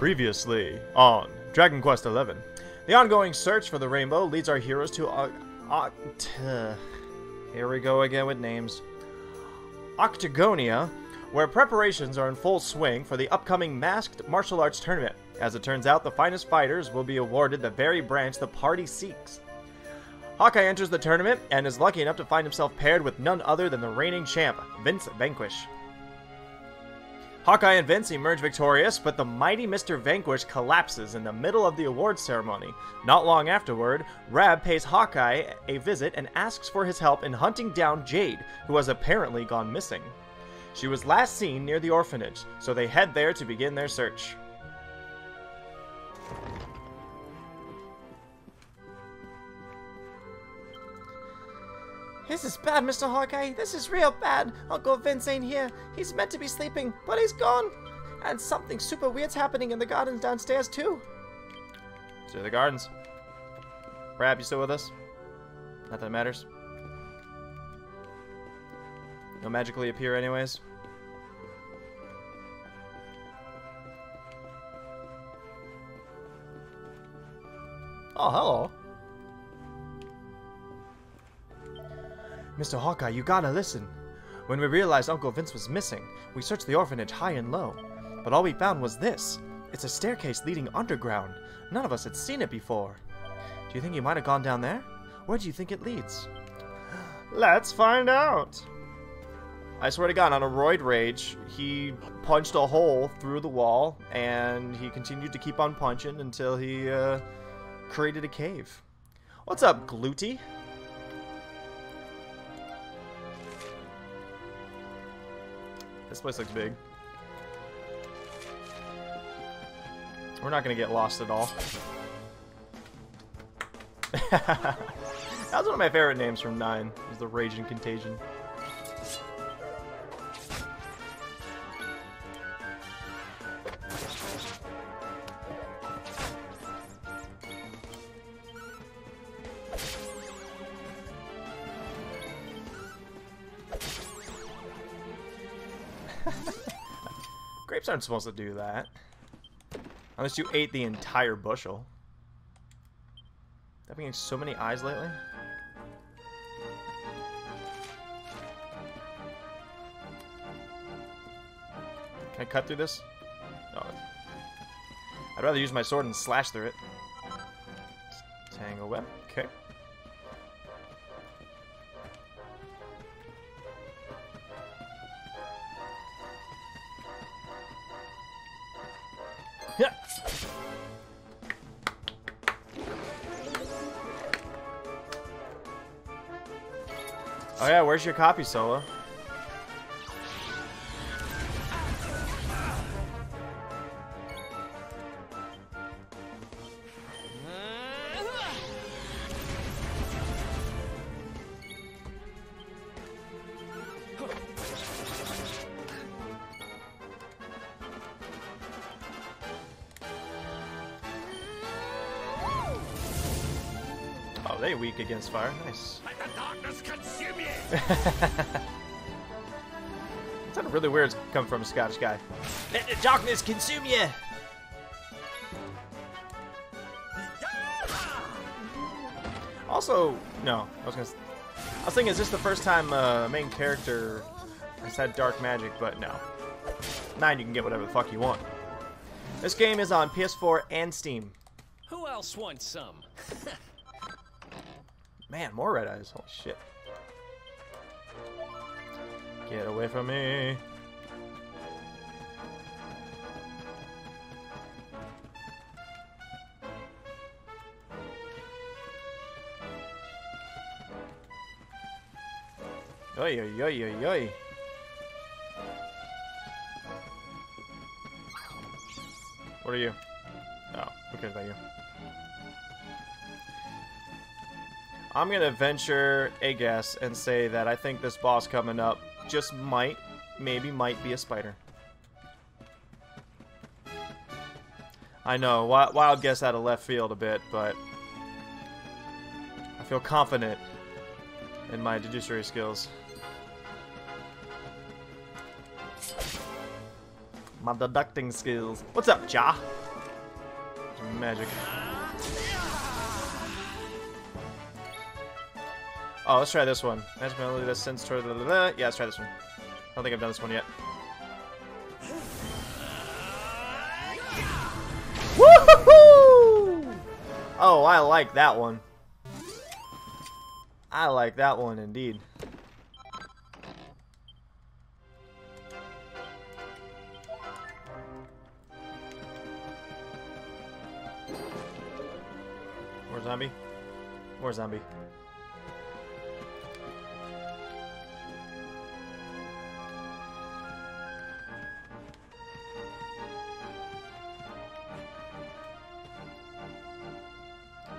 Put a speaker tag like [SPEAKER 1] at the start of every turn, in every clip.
[SPEAKER 1] Previously on Dragon Quest XI. The ongoing search for the rainbow leads our heroes to here we go again with names. Octagonia, where preparations are in full swing for the upcoming masked martial arts tournament. As it turns out, the finest fighters will be awarded the very branch the party seeks. Hawkeye enters the tournament and is lucky enough to find himself paired with none other than the reigning champ, Vince Vanquish. Hawkeye and Vince emerge victorious, but the mighty Mr. Vanquish collapses in the middle of the awards ceremony. Not long afterward, Rab pays Hawkeye a visit and asks for his help in hunting down Jade, who has apparently gone missing. She was last seen near the orphanage, so they head there to begin their search.
[SPEAKER 2] This is bad, Mr. Hawkeye. This is real bad. Uncle Vince ain't here. He's meant to be sleeping, but he's gone. And something super weird's happening in the gardens downstairs, too.
[SPEAKER 1] To the gardens. Rab, you still with us? Not that it matters. You'll magically appear anyways. Oh, hello.
[SPEAKER 2] Mr. Hawkeye, you gotta listen. When we realized Uncle Vince was missing, we searched the orphanage high and low. But all we found was this. It's a staircase leading underground. None of us had seen it before. Do you think he might have gone down there? Where do you think it leads?
[SPEAKER 1] Let's find out. I swear to God, on a roid rage, he punched a hole through the wall, and he continued to keep on punching until he created a cave. What's up, Glutey? This place looks big. We're not going to get lost at all. That was one of my favorite names from 9. Was the Rage and Contagion. Grapes aren't supposed to do that. Unless you ate the entire bushel. I've been getting so many eyes lately. Can I cut through this? No. I'd rather use my sword and slash through it. Tangle web. Okay. Yeah. Oh yeah, where's your copy, Solo? Oh, they weak against fire. Nice.
[SPEAKER 3] Let the darkness consume you.
[SPEAKER 1] It sounded really weird coming from a Scottish guy.
[SPEAKER 2] Let the darkness consume you!
[SPEAKER 1] Also, no, I was thinking, is this the first time main character has had dark magic? But no. 9, you can get whatever the fuck you want. This game is on PS4 and Steam.
[SPEAKER 3] Who else wants some?
[SPEAKER 1] Man, more red eyes. Holy shit. Get away from me. Oi, oi, oi, oi, oi. What are you? Oh, who cares about you? I'm gonna venture a guess and say that I think this boss coming up just might be a spider. I know, wild guess out of left field a bit, but I feel confident in my deductory skills. My deducting skills. What's up, Ja? Magic. Oh, let's try this one. Magic melody that sends toward the... Yeah, let's try this one. I don't think I've done this one yet. Woohoo! Oh, I like that one. I like that one indeed. More zombie. More zombie.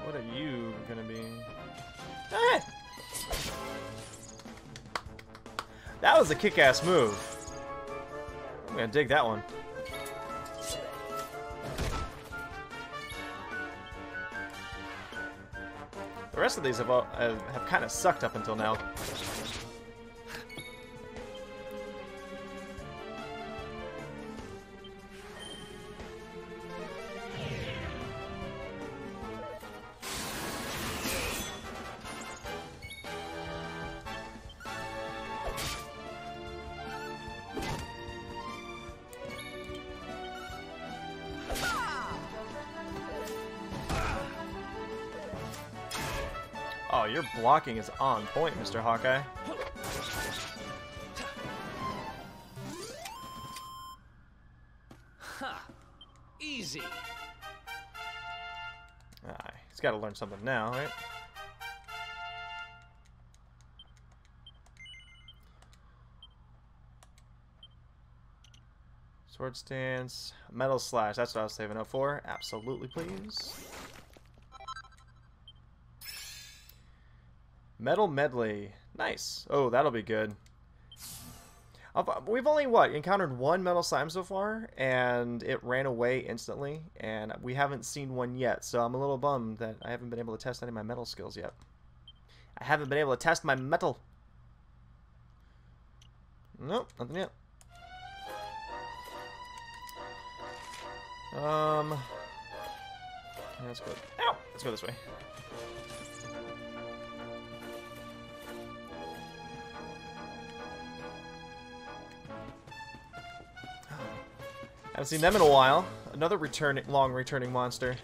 [SPEAKER 1] What are you gonna be? Ah! That was a kick-ass move. I'm gonna dig that one. The rest of these have kind of sucked up until now. Oh, your blocking is on point, Mr. Hawkeye.
[SPEAKER 3] Ha! Easy.
[SPEAKER 1] He's got to learn something now, right? Sword stance, metal slash. That's what I was saving up for. Absolutely, please. Metal medley. Nice. Oh, that'll be good. We've only, what, encountered one metal slime so far, and it ran away instantly, and we haven't seen one yet, so I'm a little bummed that I haven't been able to test any of my metal skills yet. I haven't been able to test my metal. Nope, nothing yet. Let's go. Ow! Let's go this way. Haven't seen them in a while. Another long returning monster.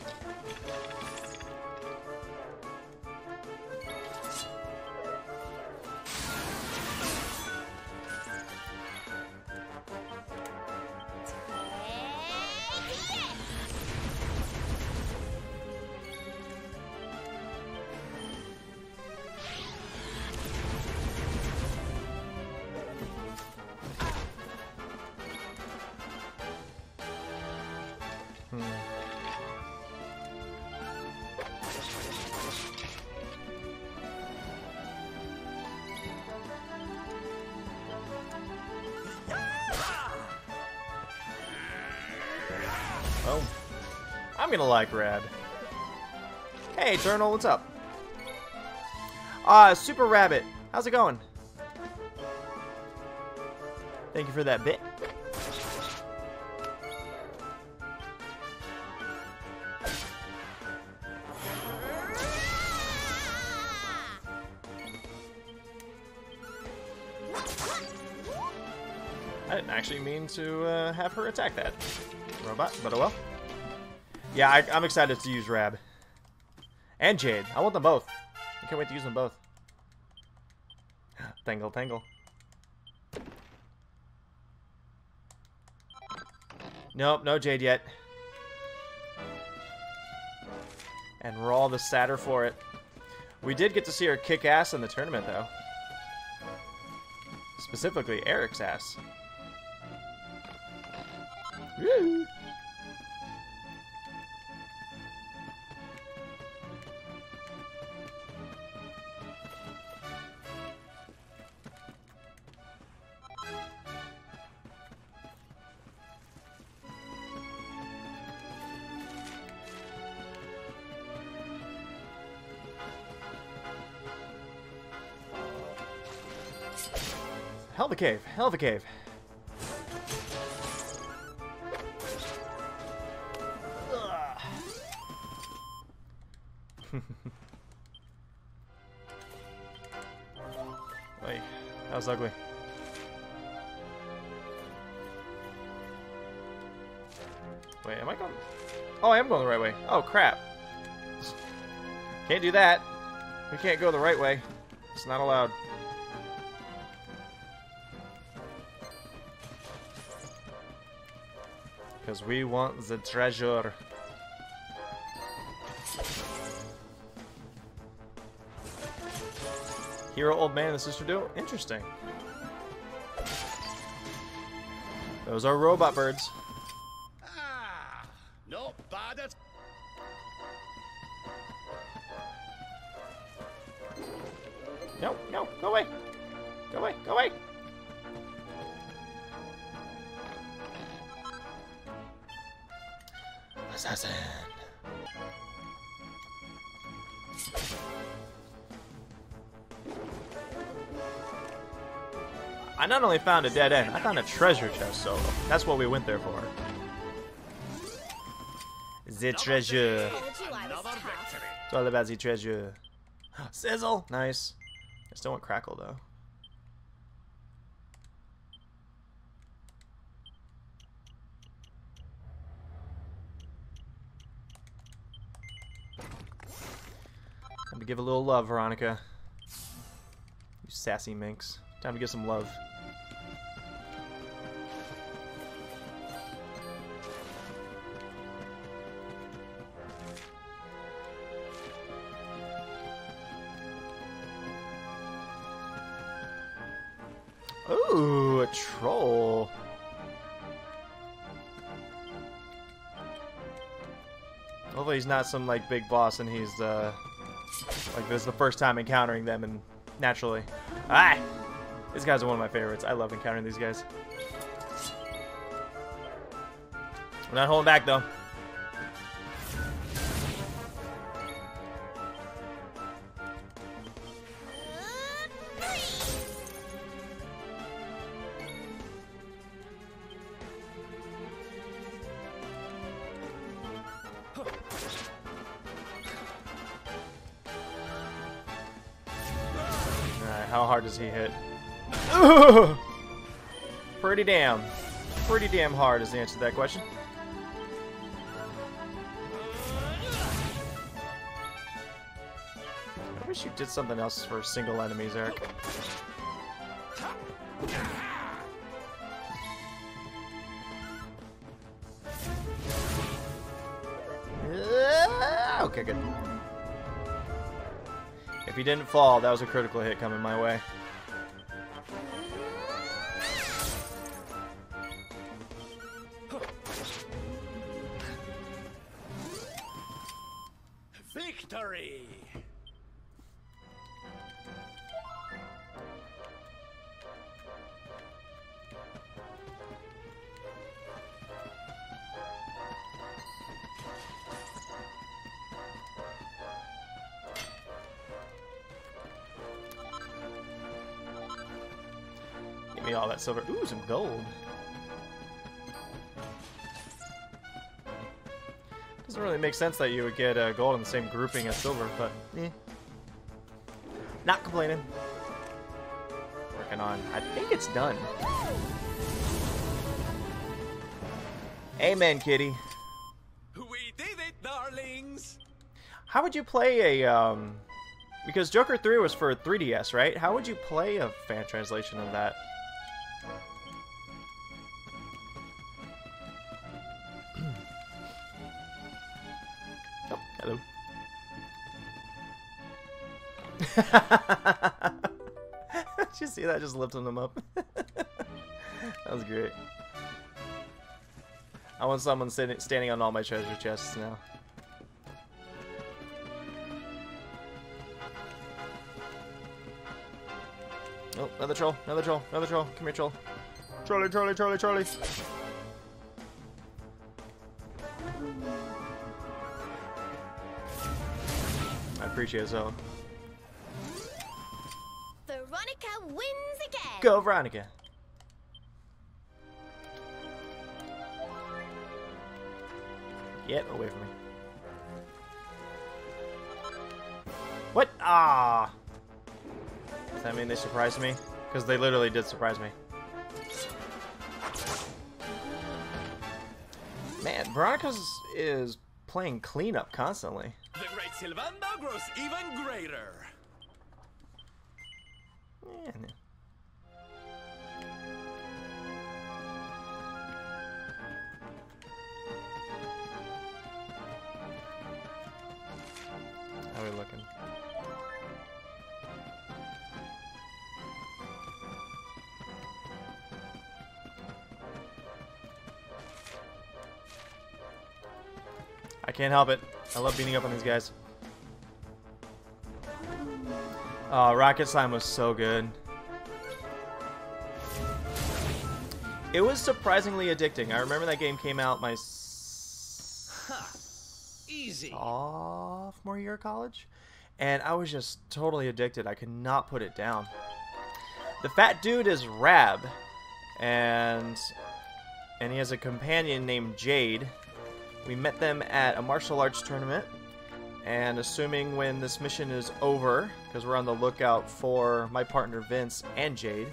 [SPEAKER 1] Well, I'm gonna like Rad. Hey, Journal, what's up? Super Rabbit, how's it going? Thank you for that bit. I didn't actually mean to have her attack that robot, but oh well. Yeah, I'm excited to use Rab. And Jade. I want them both. I can't wait to use them both. Tangle, tangle. Nope, no Jade yet. And we're all the sadder for it. We did get to see her kick ass in the tournament, though. Specifically, Eric's ass. Woo! Hell of a cave. Hell of a cave. Ugh. Wait, that was ugly. Wait, am I going? Oh, I am going the right way. Oh, crap. Can't do that. We can't go the right way. It's not allowed. Because we want the treasure. Hero, old man, and sister do? Interesting. Those are robot birds.
[SPEAKER 3] Ah, not bad at.
[SPEAKER 1] No, no, go away. Go away, go away. Assassin. I not only found a dead end, I found a treasure chest, so that's what we went there for. The treasure.
[SPEAKER 3] Another victory.
[SPEAKER 1] It's all about the treasure. Sizzle! Nice. I still want Crackle, though. Time to give a little love, Veronica. You sassy minx. Time to give some love. Ooh, a troll. Hopefully he's not some like big boss and he's like this is the first time encountering them and naturally. Ah! These guys are one of my favorites. I love encountering these guys. We're not holding back though. Alright, how hard does he hit? Pretty damn hard is the answer to that question. I wish you did something else for single enemies, Eric. Okay, good. If he didn't fall, that was a critical hit coming my way.
[SPEAKER 3] Victory.
[SPEAKER 1] Give me all that silver. Ooh, some gold. Doesn't really make sense that you would get gold in the same grouping as silver, but eh. Not complaining. Working on. I think it's done. Amen, kitty.
[SPEAKER 3] We did it, darlings.
[SPEAKER 1] How would you play a because Joker 3 was for 3DS, right? How would you play a fan translation of that? Oh, hello. Did you see that? Just lifting them up. That was great. I want someone standing on all my treasure chests now. Oh, another troll, another troll, another troll. Come here, troll. Trolley, trolley, trolley, trolley. I appreciate it, so.
[SPEAKER 4] Veronica wins again.
[SPEAKER 1] Go, Veronica. Get away from me. What? Ah. Does that mean they surprised me? Because they literally did surprise me. Man, Veronica's is playing cleanup constantly.
[SPEAKER 3] The great Sylvanda grows even greater.
[SPEAKER 1] Man. How are we looking? I can't help it. I love beating up on these guys. Oh, Rocket Slime was so good. It was surprisingly addicting. I remember that game came out my
[SPEAKER 3] Easy.
[SPEAKER 1] sophomore year of college, and I was just totally addicted. I could not put it down. The fat dude is Rab, and he has a companion named Jade. We met them at a martial arts tournament, and assuming when this mission is over, because we're on the lookout for my partner Vince and Jade,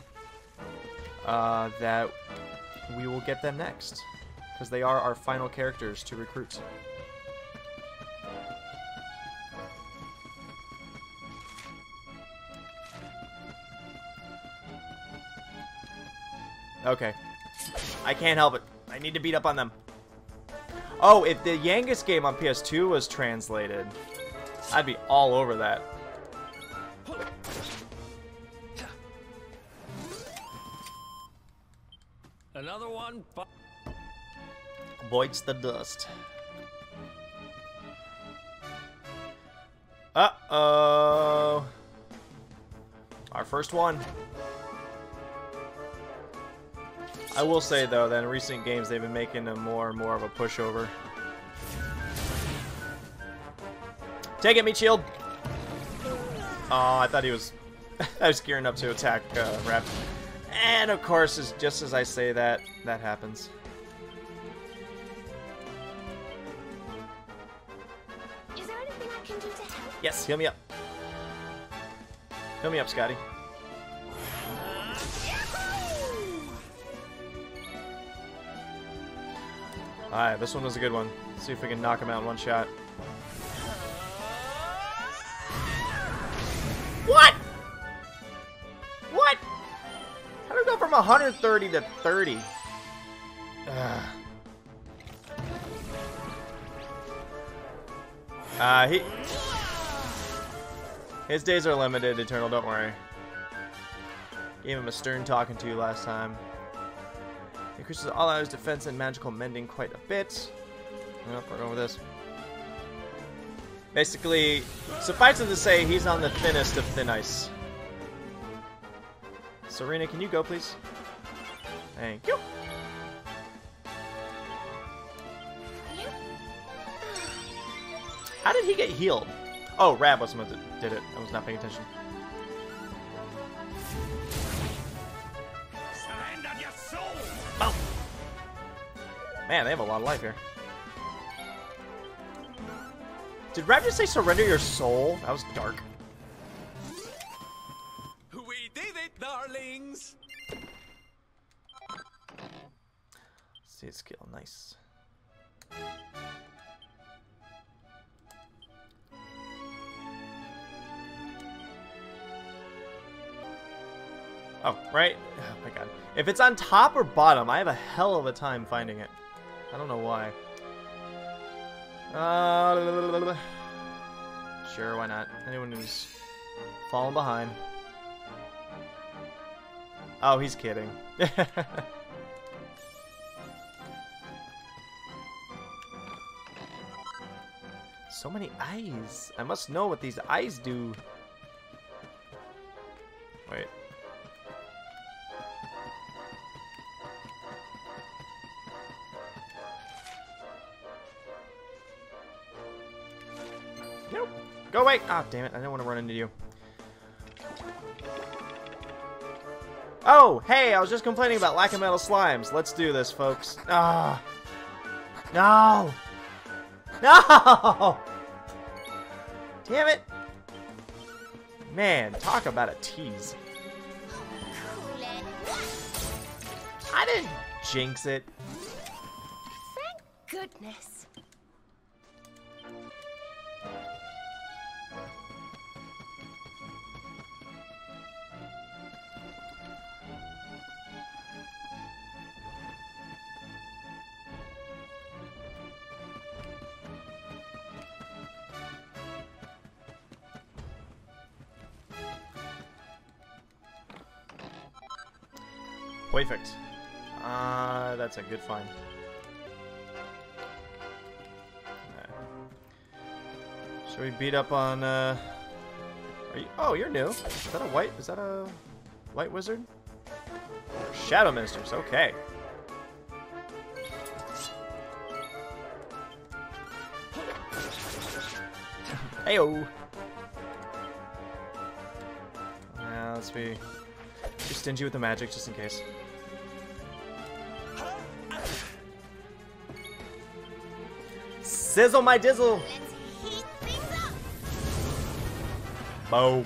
[SPEAKER 1] that we will get them next, because they are our final characters to recruit. Okay. I can't help it. I need to beat up on them. Oh, if the Yangus game on PS2 was translated, I'd be all over that.
[SPEAKER 3] Another one.
[SPEAKER 1] Bites the dust. Uh-oh. Our first one. I will say, though, that in recent games, they've been making them more and more of a pushover. Take it, meat shield! Oh, I thought he was... I was gearing up to attack Rap. And, of course, just as I say that, that happens.
[SPEAKER 4] Is there anything I can do to help?
[SPEAKER 1] Yes, heal me up. Heal me up, Scotty. Alright, this one was a good one. Let's see if we can knock him out in one shot. What? What? How did we go from 130 to 30? His days are limited, Eternal, don't worry. Gave him a stern talking to last time. Increases all out his defense and magical mending quite a bit. Nope, we're going with this. Basically, suffice it to say, he's on the thinnest of thin ice. Serena, can you go, please? Thank you. How did he get healed? Oh, Rab was the one that did it. I was not paying attention.
[SPEAKER 3] Surrender your soul.
[SPEAKER 1] Oh. Man, they have a lot of life here. Did Rab just say surrender your soul? That was dark.
[SPEAKER 3] We did it, darlings.
[SPEAKER 1] See his skill, nice. Oh, right? Oh my god. If it's on top or bottom, I have a hell of a time finding it. I don't know why. Sure, why not? Anyone who's falling behind. Oh, he's kidding. So many eyes. I must know what these eyes do. Wait. Nope. Go away! Ah, damn it. I didn't want to run into you. Oh, hey, I was just complaining about lack of metal slimes. Let's do this, folks. Ah. No! No! Damn it! Man, talk about a tease. I didn't jinx it.
[SPEAKER 4] Thank goodness.
[SPEAKER 1] Perfect. That's a good find. Okay. Should we beat up on, Are you... Oh, you're new. Is that a white wizard? Shadow Ministers, okay. Heyo! Now, let's be stingy with the magic, just in case. Sizzle my dizzle!
[SPEAKER 4] Let's heat things up.
[SPEAKER 1] Boom.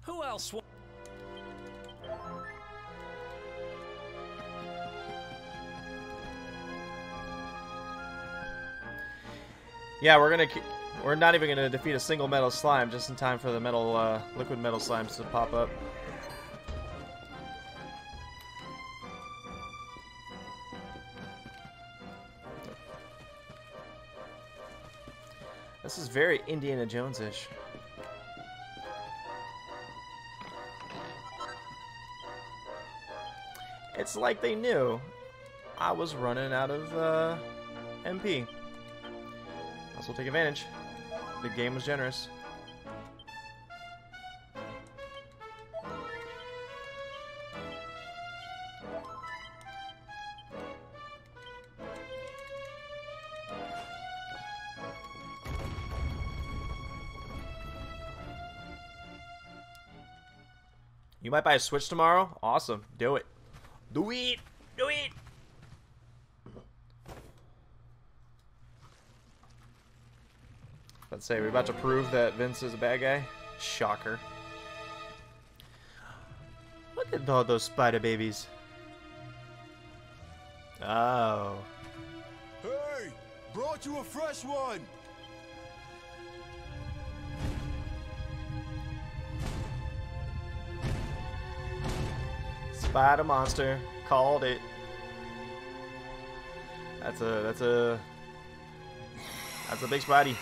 [SPEAKER 3] Who else?
[SPEAKER 1] Yeah, we're not even gonna defeat a single metal slime just in time for the metal, liquid metal slimes to pop up. This is very Indiana Jones-ish. It's like they knew I was running out of MP. Also take advantage. The game was generous. You might buy a Switch tomorrow? Awesome. Do it. Do it! Do it! Let's say we're about to prove that Vince is a bad guy. Shocker. Look at all those spider babies. Oh.
[SPEAKER 5] Hey! Brought you a fresh one!
[SPEAKER 1] Spider monster. Called it. That's a big spidey.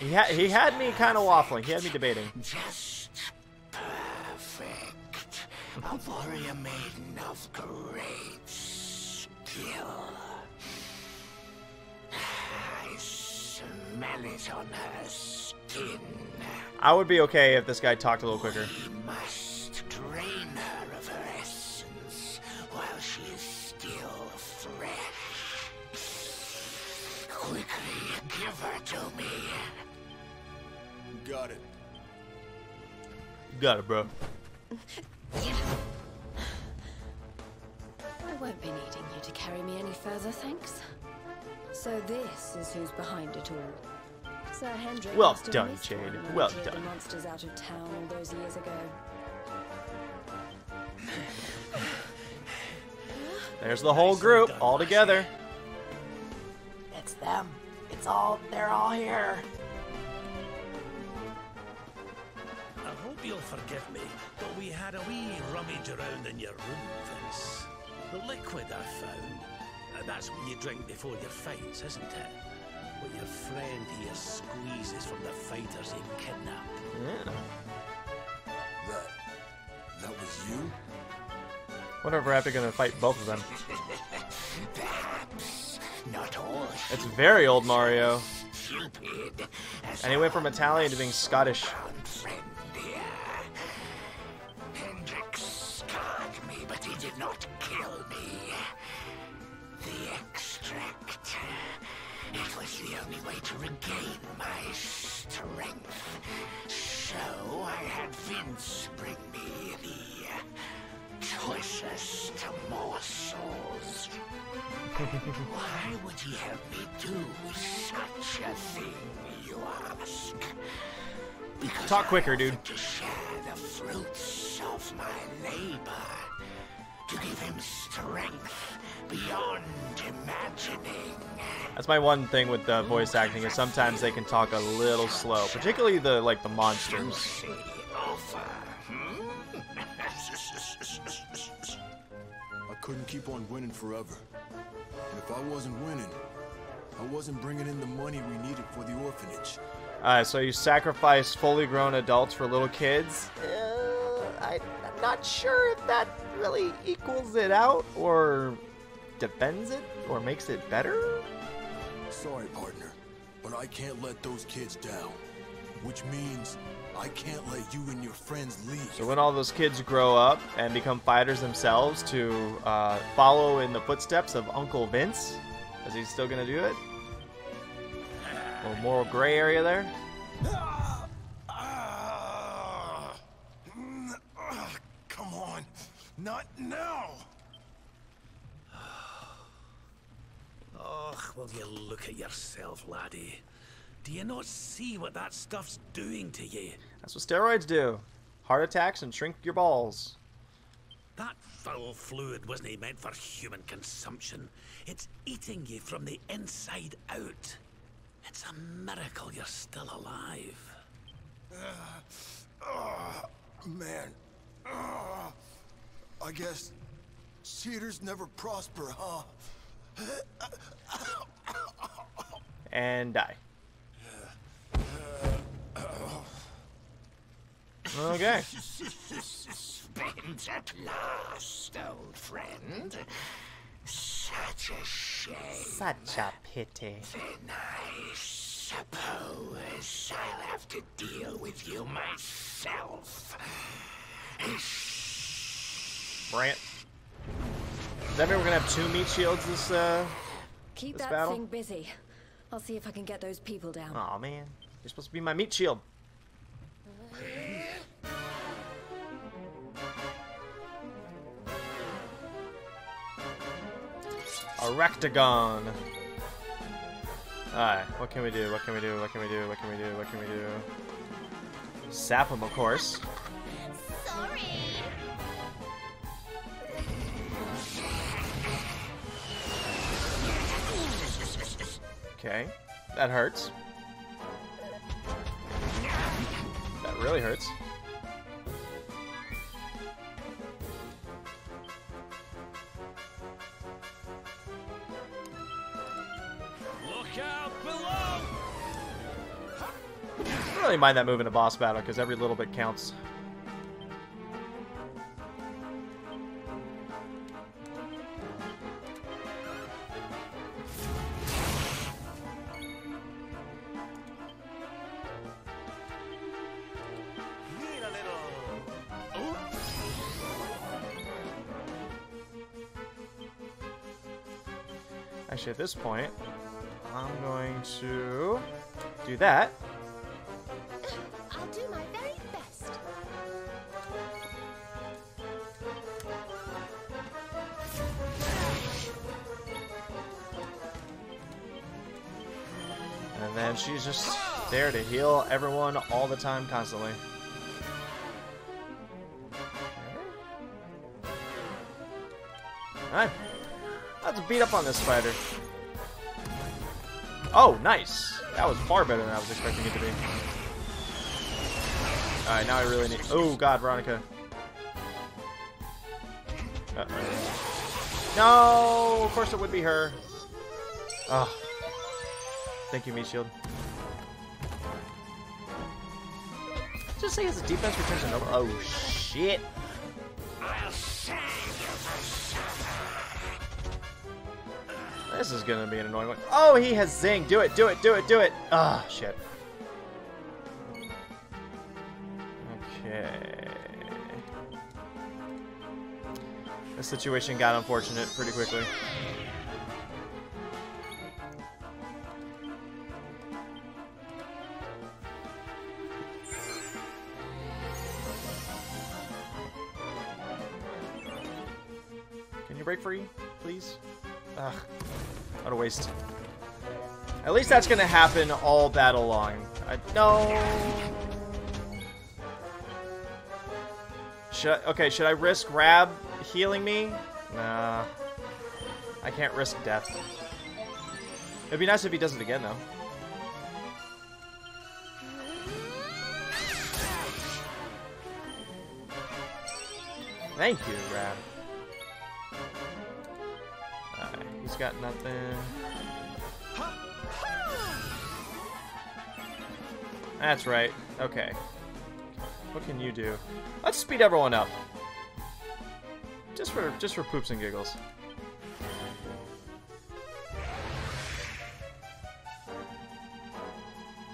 [SPEAKER 1] He had me kind of waffling. He had me debating.
[SPEAKER 6] Just perfect. A warrior maiden of great skill. I smell it on her skin.
[SPEAKER 1] I would be okay if this guy talked a little quicker.
[SPEAKER 6] We must drain her of her essence while she is still fresh. Quickly, give her to me.
[SPEAKER 5] Got it.
[SPEAKER 1] Got it, bro.
[SPEAKER 7] I won't be needing you to carry me any further, thanks. So this is who's behind it all. Sir Hendrik
[SPEAKER 1] Well
[SPEAKER 7] must have
[SPEAKER 1] done,
[SPEAKER 7] missed
[SPEAKER 1] Jade.
[SPEAKER 7] one when I
[SPEAKER 1] Well
[SPEAKER 7] cleared
[SPEAKER 1] done.
[SPEAKER 7] the monsters out of town all those years ago.
[SPEAKER 1] There's the whole group all together.
[SPEAKER 6] It's them. They're all here.
[SPEAKER 3] I hope you'll forgive me, but we had a wee rummage around in your room, Vince. The liquid I found. That's what you drink before your fights, isn't it? What your friend here squeezes from the fighters he kidnapped.
[SPEAKER 1] Yeah.
[SPEAKER 5] That was you?
[SPEAKER 1] Wonder if we're actually gonna fight both of them.
[SPEAKER 6] Perhaps not all.
[SPEAKER 1] It's very old Mario.
[SPEAKER 6] Stupid.
[SPEAKER 1] And he went from Italian to being Scottish.
[SPEAKER 6] Friend here. Hendrik scarred me, but he did not kill me. The extract. It was the only way to regain my strength. So I had Vince bring me the push us to morsels. Why would he have me do such a thing, you ask? Because
[SPEAKER 1] Talk quicker,
[SPEAKER 6] I
[SPEAKER 1] dude.
[SPEAKER 6] offered to share the fruits of my labor, to give him strength beyond imagining.
[SPEAKER 1] That's my one thing with voice acting is sometimes they can talk a little slow, particularly the monsters.
[SPEAKER 6] Juicy offer,
[SPEAKER 5] I couldn't keep on winning forever. And if I wasn't winning, I wasn't bringing in the money we needed for the orphanage.
[SPEAKER 1] So you sacrifice fully grown adults for little kids? I'm not sure if that really equals it out, or defends it, or makes it better?
[SPEAKER 5] Sorry, partner, but I can't let those kids down. Which means I can't let you and your friends leave.
[SPEAKER 1] So when all those kids grow up and become fighters themselves to follow in the footsteps of Uncle Vince, is he still gonna do it? A little moral gray area there?
[SPEAKER 5] Come on, not now!
[SPEAKER 3] Oh, will you look at yourself, laddie? Do you not see what that stuff's doing to you?
[SPEAKER 1] That's what steroids do. Heart attacks and shrink your balls.
[SPEAKER 3] That foul fluid wasn't meant for human consumption. It's eating you from the inside out. It's a miracle you're still alive.
[SPEAKER 5] Man. I guess cheaters never prosper, huh?
[SPEAKER 1] And die. Okay.
[SPEAKER 6] Spent at last, old friend. Such a shame.
[SPEAKER 1] Such a pity.
[SPEAKER 6] Then I suppose I'll have to deal with you myself.
[SPEAKER 1] Brant. Does that mean we're gonna have 2 meat shields this
[SPEAKER 7] Keep
[SPEAKER 1] this
[SPEAKER 7] that
[SPEAKER 1] battle?
[SPEAKER 7] thing busy. I'll see if I can get those people down.
[SPEAKER 1] Aw, man. You're supposed to be my meat shield. A rectagon. Alright, what can we do? What can we do? What can we do? What can we do? What can we do? Sap him, of course.
[SPEAKER 4] Sorry.
[SPEAKER 1] Okay, that hurts. That really hurts.
[SPEAKER 3] Look out below!
[SPEAKER 1] I don't really mind that move in a boss battle because every little bit counts.
[SPEAKER 3] Need a little...
[SPEAKER 1] Actually, at this point, I'm going to do that.
[SPEAKER 4] I'll do my very best.
[SPEAKER 1] And then she's just there to heal everyone all the time, constantly. Alright. Let's beat up on this spider. Oh, nice. That was far better than I was expecting it to be. Alright, now I really need... Oh, God, Veronica. Uh-oh. No! Of course it would be her. Oh. Thank you, meat shield. Just say his defense returns to normal. Oh, shit.
[SPEAKER 6] I'll save you for supper.
[SPEAKER 1] This is gonna be an annoying one. Oh, he has Zing. Do it, do it, do it, do it. Ah, shit. Okay. This situation got unfortunate pretty quickly. you break free, please? Ugh. What a waste. At least that's gonna happen all battle long. No. Should I risk Rab healing me? Nah. I can't risk death. It'd be nice if he does it again, though. Thank you, Rab. He's got nothing. That's right. Okay. What can you do? Let's speed everyone up. Just for poops and giggles.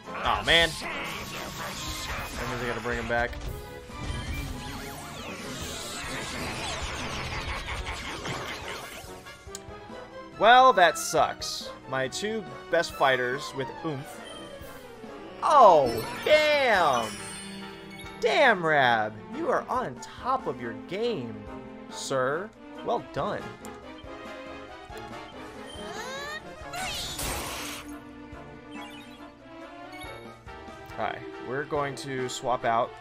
[SPEAKER 1] Oh man. That means I gotta bring him back. Well, that sucks. My two best fighters with oomph. Oh, damn! Damn, Rab! You are on top of your game, sir. Well done. Alright, we're going to swap out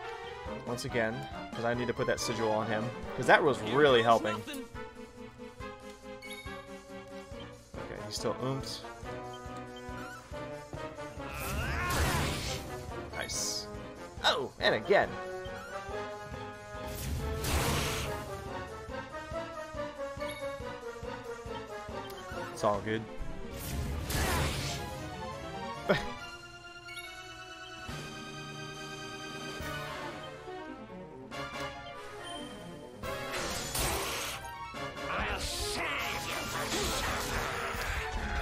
[SPEAKER 1] once again, because I need to put that sigil on him, because that was really helping. Okay, he's still oomphed. Nice. Oh, and again. It's all good.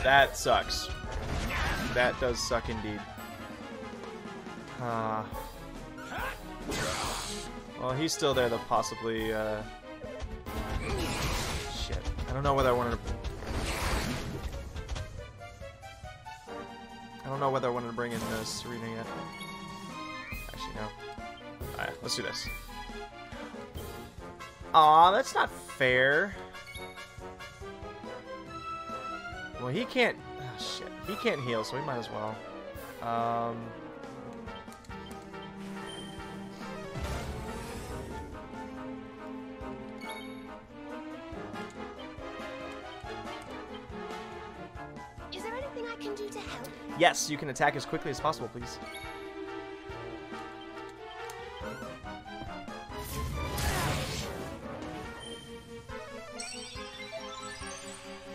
[SPEAKER 1] That sucks. That does suck indeed. Well, he's still there to possibly, shit. I don't know whether I wanted to... I don't know whether I wanted to bring in Serena yet. Actually, no. Alright, let's do this. Aw, that's not fair. Well, he can't... Oh, shit. He can't heal, so we might as well.
[SPEAKER 4] Is there anything I can do to help?
[SPEAKER 1] Yes, you can attack as quickly as possible, please.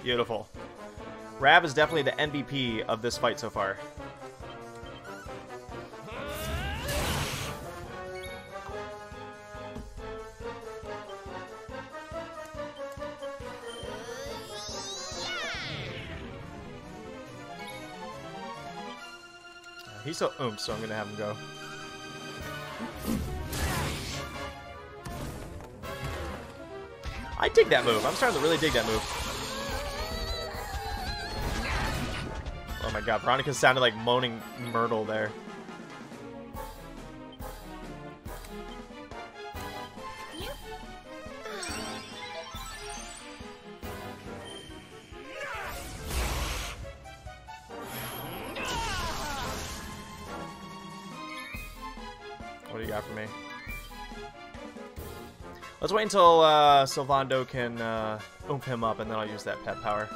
[SPEAKER 1] Beautiful. Rab is definitely the MVP of this fight so far. He's so oomph, so I'm gonna have him go. I dig that move. I'm starting to really dig that move. Oh my god, Veronica sounded like moaning Myrtle there. What do you got for me? Let's wait until Sylvando can oomph him up, and then I'll use that pet power.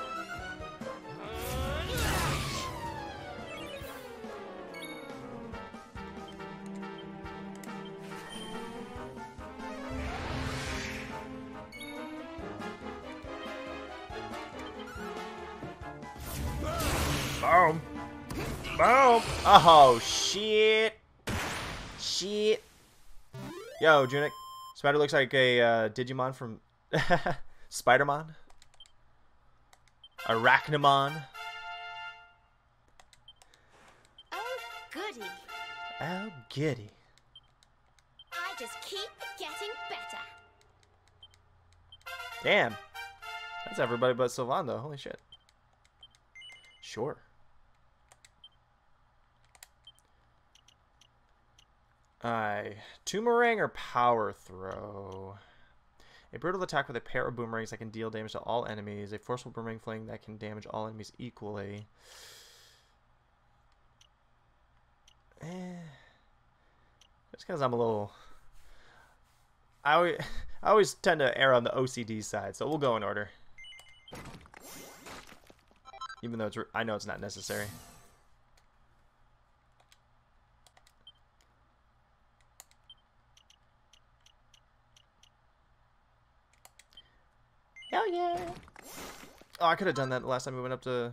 [SPEAKER 1] Boom! Boom! Oh, shit! Shit! Yo, Junic. Spider looks like a Digimon from Spider-Man. Arachnamon.
[SPEAKER 4] Oh, goody.
[SPEAKER 1] Oh, giddy.
[SPEAKER 4] I just keep getting better.
[SPEAKER 1] Damn. That's everybody but Sylvando. Holy shit. Sure. Alright. Toomerang or Power Throw?
[SPEAKER 2] A brutal attack with a pair of boomerangs that can deal damage to all enemies. A forceful boomerang fling that can damage all enemies equally. Just because I'm a little... I always tend to err on the OCD side, so we'll go in order. Even though I know it's not necessary. Hell yeah! Oh, I could have done that the last time we went up to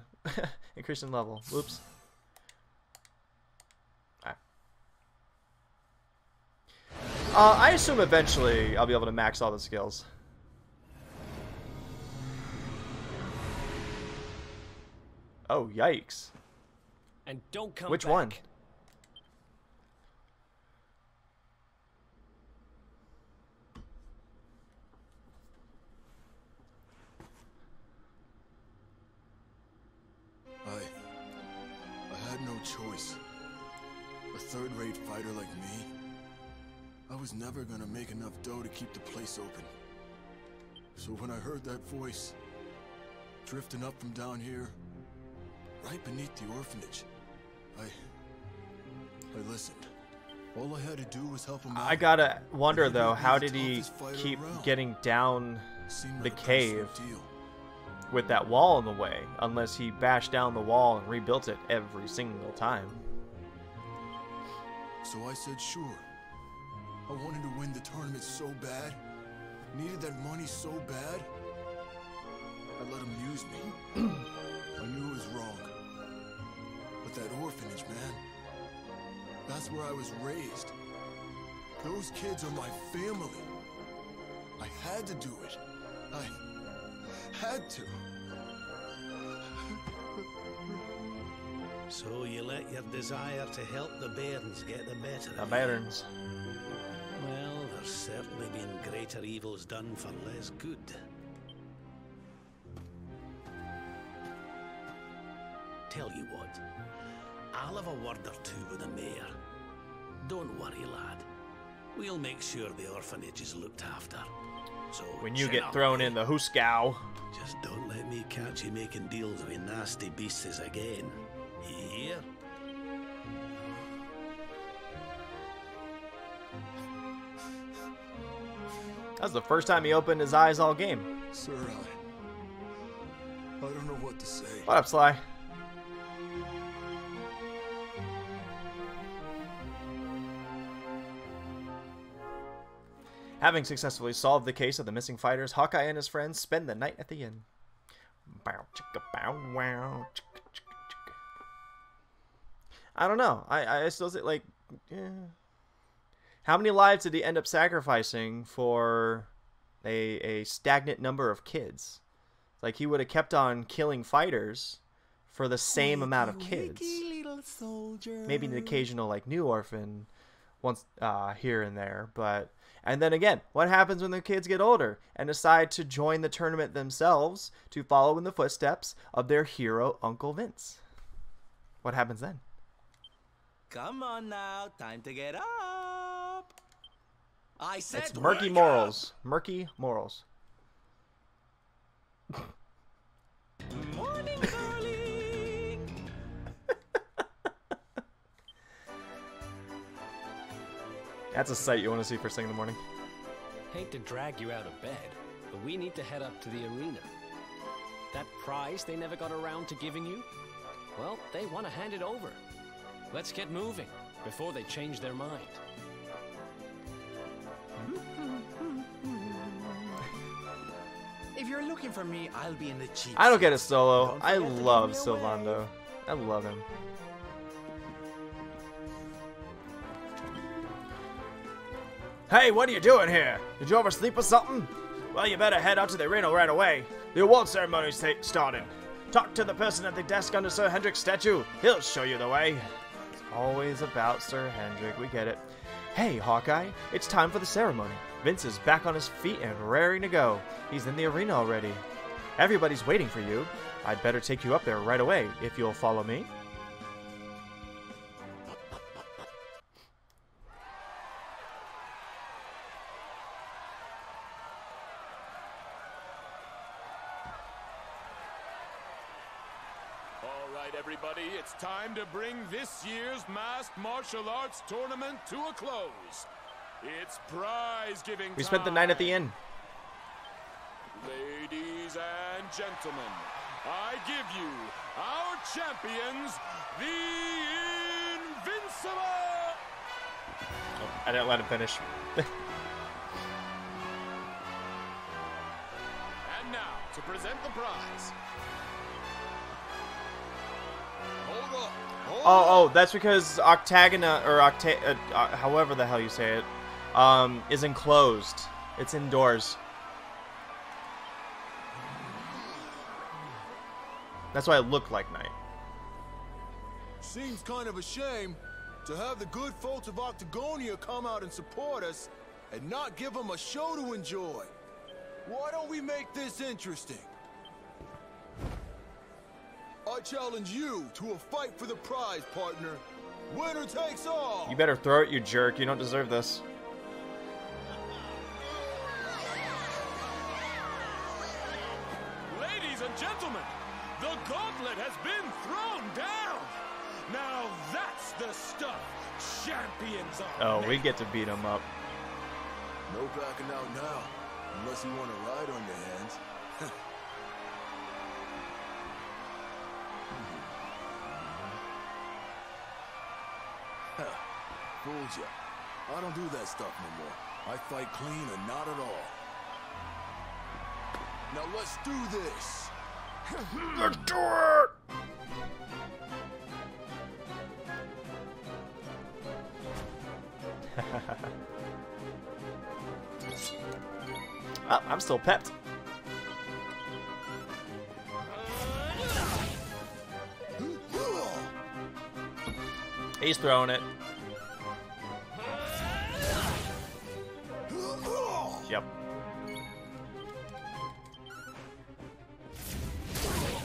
[SPEAKER 2] increasing level. Whoops. I assume eventually I'll be able to max all the skills. Oh, yikes.
[SPEAKER 8] And don't come
[SPEAKER 2] Which
[SPEAKER 8] back.
[SPEAKER 2] one?
[SPEAKER 5] I had no choice. A third-rate fighter like me, I was never gonna make enough dough to keep the place open. So when I heard that voice, drifting up from down here, right beneath the orphanage, I listened. All I had to do was help him out.
[SPEAKER 2] I gotta wonder
[SPEAKER 5] And he
[SPEAKER 2] though,
[SPEAKER 5] would be
[SPEAKER 2] how
[SPEAKER 5] the
[SPEAKER 2] did he
[SPEAKER 5] toughest fighter
[SPEAKER 2] keep
[SPEAKER 5] around.
[SPEAKER 2] getting down
[SPEAKER 5] Seemed
[SPEAKER 2] the
[SPEAKER 5] like a
[SPEAKER 2] cave
[SPEAKER 5] personal deal.
[SPEAKER 2] with that wall in the way, unless he bashed down the wall and rebuilt it every single time?
[SPEAKER 5] So I said sure. I wanted to win the tournament so bad. Needed that money so bad. I let him use me. I knew it was wrong. But that orphanage, man. That's where I was raised. Those kids are my family. I had to do it. I had to.
[SPEAKER 3] So you let your desire to help the bairns get the better
[SPEAKER 2] The
[SPEAKER 3] of you?
[SPEAKER 2] Barons.
[SPEAKER 3] Well, there's certainly been greater evils done for less good. Tell you what, I'll have a word or two with the mayor. Don't worry, lad. We'll make sure the orphanage is looked after. So
[SPEAKER 2] When you
[SPEAKER 3] chin
[SPEAKER 2] get
[SPEAKER 3] up,
[SPEAKER 2] thrown
[SPEAKER 3] eh?
[SPEAKER 2] in the hooskow.
[SPEAKER 3] Just don't let me catch you making deals with nasty beasts again. You hear?
[SPEAKER 2] That was the first time he opened his eyes all game.
[SPEAKER 5] Sir, I don't know what to say.
[SPEAKER 2] What up, Sly? Having successfully solved the case of the missing fighters, Hawkeye and his friends spend the night at the inn. Bow, chicka, bow, wow, chicka, chicka, chicka. I don't know. I still say, like, how many lives did he end up sacrificing for a stagnant number of kids? Like, he would have kept on killing fighters for the same amount of kids. Maybe an occasional, like, new orphan once here and there, but... And then again, what happens when the kids get older and decide to join the tournament themselves to follow in the footsteps of their hero, Uncle Vince? What happens then?
[SPEAKER 9] Come on now, time to get up. I said
[SPEAKER 2] It's murky
[SPEAKER 9] wake
[SPEAKER 2] morals. Murky morals.
[SPEAKER 9] up. Morning, darling.
[SPEAKER 2] That's a sight you want to see first thing in the morning.
[SPEAKER 8] Hate to drag you out of bed, but we need to head up to the arena. That prize they never got around to giving you? Well, they want to hand it over. Let's get moving before they change their mind.
[SPEAKER 9] If you're looking for me, I'll be in the cheap
[SPEAKER 2] I don't get it
[SPEAKER 9] seats.
[SPEAKER 2] solo.
[SPEAKER 9] Don't
[SPEAKER 2] I
[SPEAKER 9] forget to give
[SPEAKER 2] love
[SPEAKER 9] me a
[SPEAKER 2] Sylvando.
[SPEAKER 9] wave.
[SPEAKER 2] I love him. Hey, what are you doing here? Did you oversleep or something? Well, you better head out to the arena right away. The award ceremony's starting. Talk to the person at the desk under Sir Hendrick's statue. He'll show you the way. It's always about Sir Hendrick. We get it. Hey, Hawkeye. It's time for the ceremony. Vince is back on his feet and raring to go. He's in the arena already. Everybody's waiting for you. I'd better take you up there right away, if you'll follow me.
[SPEAKER 5] right, everybody, it's time to bring this year's masked martial arts tournament to a close. It's prize giving.
[SPEAKER 1] We spent the night at the inn.
[SPEAKER 5] Ladies and gentlemen, I give you our champions, the Invincible!
[SPEAKER 1] Oh, I didn't let him finish.
[SPEAKER 5] And now, to present the prize. Hold up.
[SPEAKER 1] Oh, that's because Octagona, or however the hell you say it, is enclosed. It's indoors. That's why it looked like night.
[SPEAKER 5] Seems kind of a shame to have the good folks of Octagonia come out and support us and not give them a show to enjoy. Why don't we make this interesting? I challenge you to a fight for the prize, partner. Winner takes all!
[SPEAKER 1] You better throw it, you jerk. You don't deserve this.
[SPEAKER 5] Ladies and gentlemen, the gauntlet has been thrown down! Now that's the stuff champions are.
[SPEAKER 1] Oh, we get to beat him up.
[SPEAKER 5] No backing out now, unless you want to ride on your hands. Fooled ya. I don't do that stuff no more. I fight clean or not at all. Now let's do this.
[SPEAKER 1] Let's do it! Oh, I'm still pepped. He's throwing it. Yep.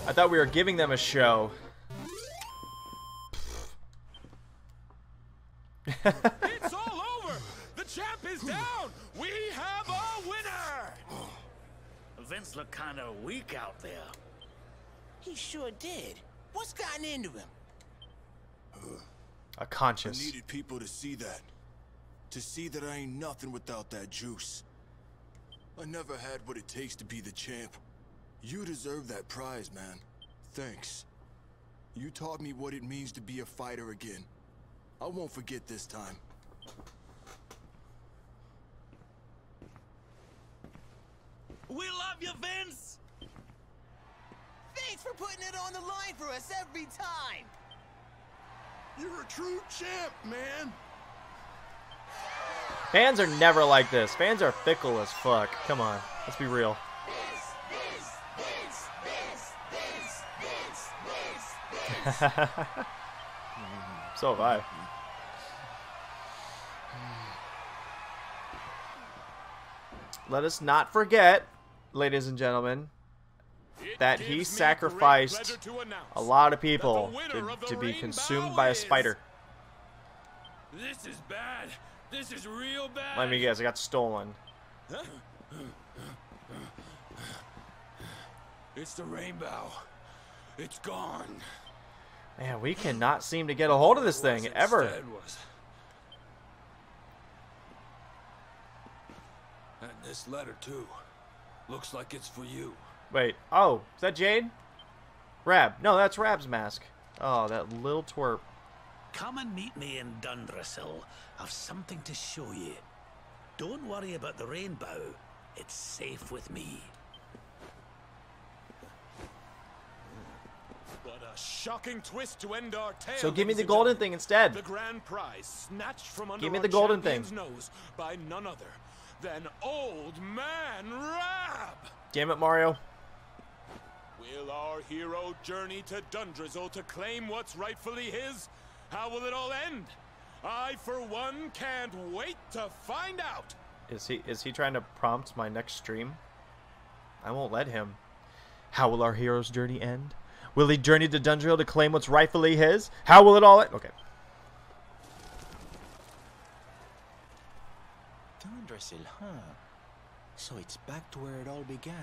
[SPEAKER 1] I thought we were giving them a show.
[SPEAKER 5] It's all over! The champ is down! We have a winner!
[SPEAKER 3] Vince looked kind of weak out there.
[SPEAKER 9] He sure did. What's gotten into him?
[SPEAKER 1] A
[SPEAKER 5] I
[SPEAKER 1] conscience.
[SPEAKER 5] needed people to see that. To see that I ain't nothing without that juice. I never had what it takes to be the champ. You deserve that prize, man. Thanks. You taught me what it means to be a fighter again. I won't forget this time.
[SPEAKER 9] We love you, Vince! Thanks for putting it on the line for us every time!
[SPEAKER 5] You're a true champ, man.
[SPEAKER 1] Fans are never like this. Fans are fickle as fuck. Come on, let's be real. So have I. Let us not forget, ladies and gentlemen, that he sacrificed a lot of people to be consumed by a spider.
[SPEAKER 3] This is bad. This is real bad.
[SPEAKER 1] Let me guess, I got stolen.
[SPEAKER 3] It's the rainbow. It's gone.
[SPEAKER 1] Man, we cannot seem to get a hold of this thing, ever.
[SPEAKER 3] And this letter, too. Looks like it's for you.
[SPEAKER 1] Wait, oh, is that Jade? Rab. No, that's Rab's mask. Oh, that little twerp.
[SPEAKER 3] Come and meet me in Dundrasil. I've something to show you. Don't worry about the rainbow. It's safe with me.
[SPEAKER 5] What a shocking twist to end our tale.
[SPEAKER 1] So give me the golden thing instead.
[SPEAKER 5] The grand prize snatched from under
[SPEAKER 1] Give me
[SPEAKER 5] our
[SPEAKER 1] the golden
[SPEAKER 5] champion's
[SPEAKER 1] thing.
[SPEAKER 5] nose by none other than Old Man Rab.
[SPEAKER 1] Damn it, Mario.
[SPEAKER 5] Will our hero journey to Dundrasil to claim what's rightfully his? How will it all end? I, for one, can't wait to find out.
[SPEAKER 1] Is he trying to prompt my next stream? I won't let him. How will our hero's journey end? Will he journey to Dundrasil to claim what's rightfully his? How will it all end? Okay.
[SPEAKER 9] Dundrasil, huh? So it's back to where it all began.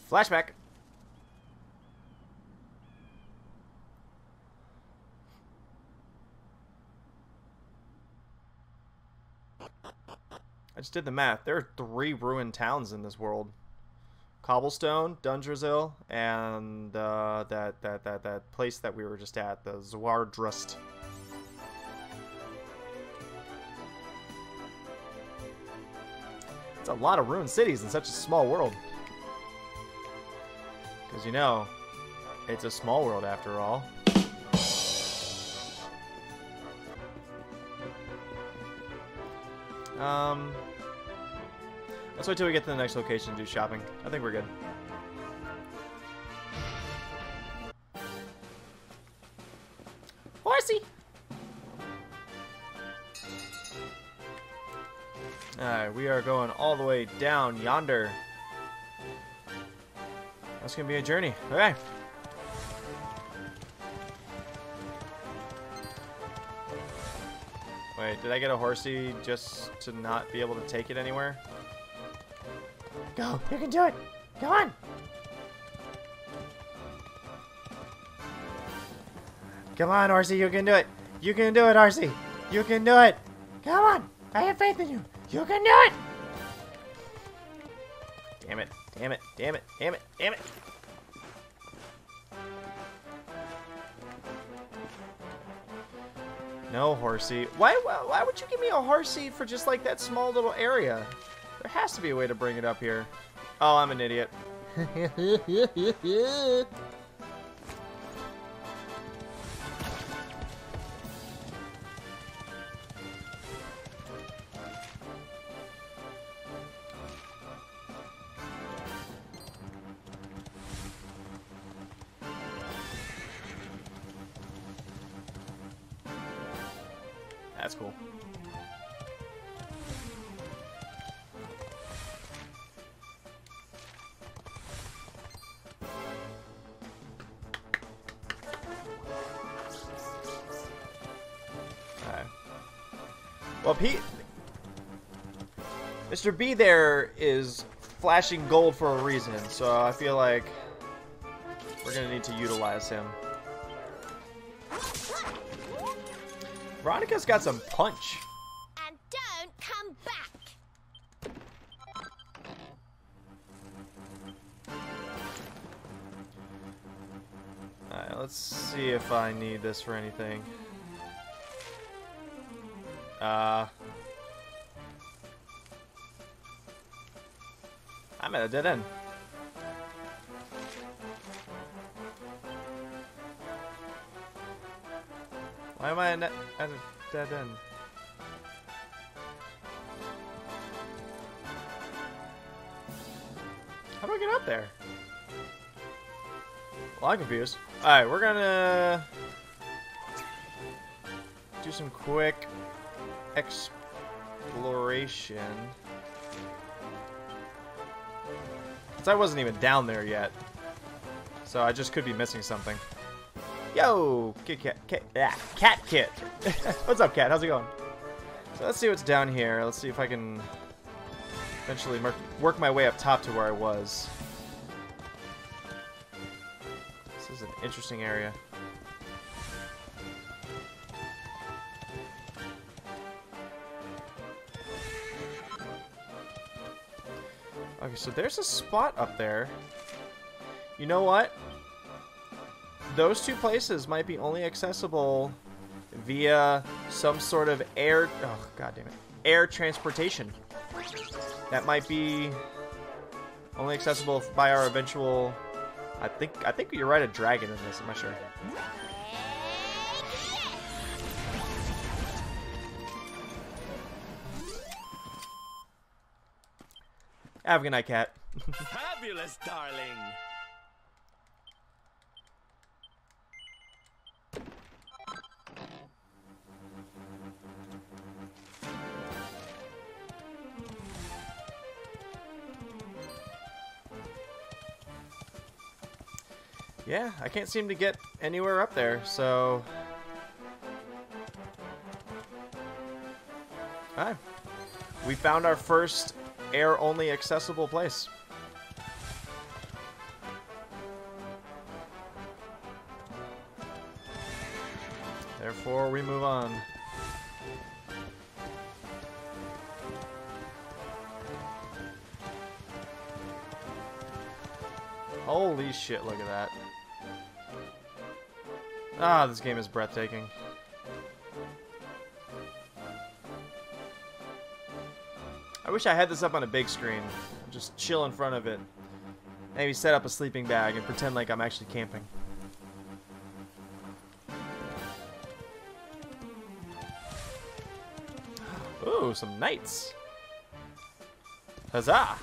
[SPEAKER 1] Flashback. I just did the math. There are 3 ruined towns in this world. Cobblestone, Dundrasil, and that place that we were just at, the Zwardrust. It's a lot of ruined cities in such a small world. Because, you know, it's a small world after all. Let's wait till we get to the next location to do shopping. I think we're good. Horsey! Alright, we are going all the way down yonder. That's gonna be a journey. Okay. Wait, did I get a horsey just to not be able to take it anywhere? Go! You can do it! Come on! Come on, horsey, you can do it! You can do it, horsey! You can do it! Come on! I have faith in you! You can do it! Damn it! Damn it! Damn it! Damn it! Damn it! No, horsey. Why would you give me a horsey for just like that small little area? There has to be a way to bring it up here. Oh, I'm an idiot. That's cool. Well, Mr. B there is flashing gold for a reason, so I feel like we're gonna need to utilize him. Veronica's got some punch.
[SPEAKER 4] And don't come back.
[SPEAKER 1] Alright, let's see if I need this for anything. I'm at a dead end. Why am I at a dead end? How do I get up there? Well, I'm confused. Alright, we're gonna do some quick exploration. Since I wasn't even down there yet. So I just could be missing something. Yo! Cat Kit! What's up, Cat? How's it going? So let's see what's down here. Let's see if I can eventually work my way up top to where I was. This is an interesting area. Okay, so there's a spot up there. You know what? Those two places might be only accessible via some sort of air... Oh, god damn it. Air transportation. That might be only accessible by our eventual... I think you're right, a dragon in this. I'm not sure. Have a good night, Cat.
[SPEAKER 3] Fabulous, darling.
[SPEAKER 1] Yeah, I can't seem to get anywhere up there, so... Alright. We found our first air-only accessible place. Therefore, we move on. Holy shit, look at that. Ah, this game is breathtaking. I wish I had this up on a big screen. Just chill in front of it. Maybe set up a sleeping bag and pretend like I'm actually camping. Ooh, some knights. Huzzah!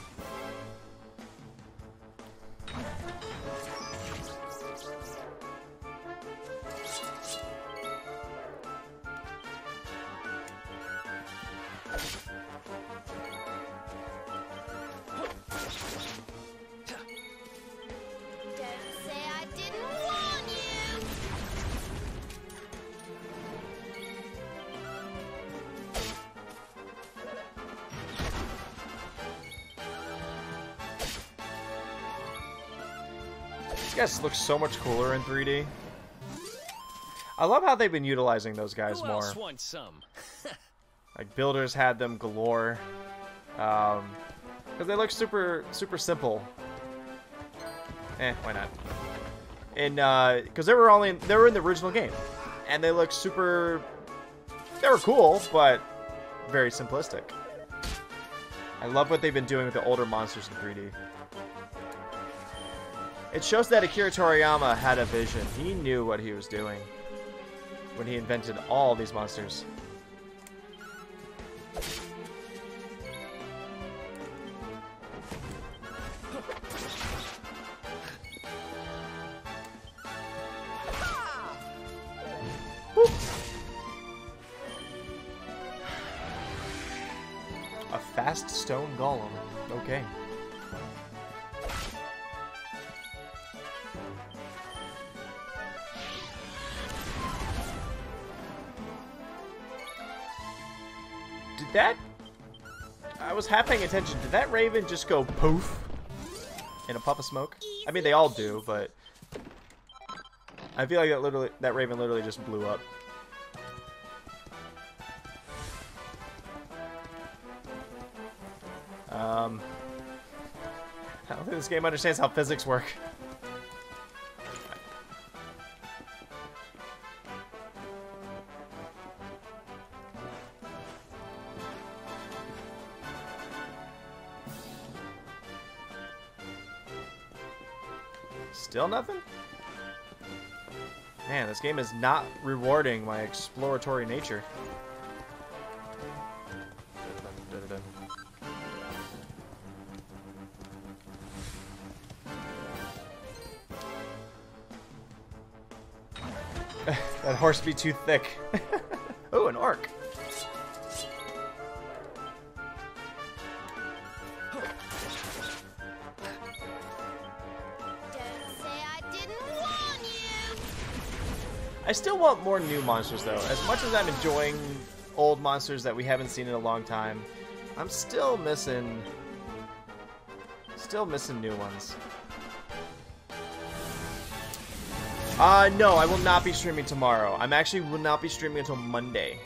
[SPEAKER 1] These guys look so much cooler in 3D. I love how they've been utilizing those guys
[SPEAKER 8] Who
[SPEAKER 1] more.
[SPEAKER 8] else wants some?
[SPEAKER 1] Like builders had them galore, because they look super simple. Why not? And because they were in the original game, and they look super. They were cool, but very simplistic. I love what they've been doing with the older monsters in 3D. It shows that Akira Toriyama had a vision. He knew what he was doing when he invented all these monsters. Whoop. A fast stone golem. Okay. That, I was half paying attention. Did that raven just go poof in a puff of smoke? I mean, they all do, but I feel like that raven literally just blew up. I don't think this game understands how physics work. Still nothing? Man, this game is not rewarding my exploratory nature. That horse be too thick. Oh, an orc. I still want more new monsters, though. As much as I'm enjoying old monsters that we haven't seen in a long time, I'm still missing new ones. No, I will not be streaming tomorrow. Will not be streaming until Monday.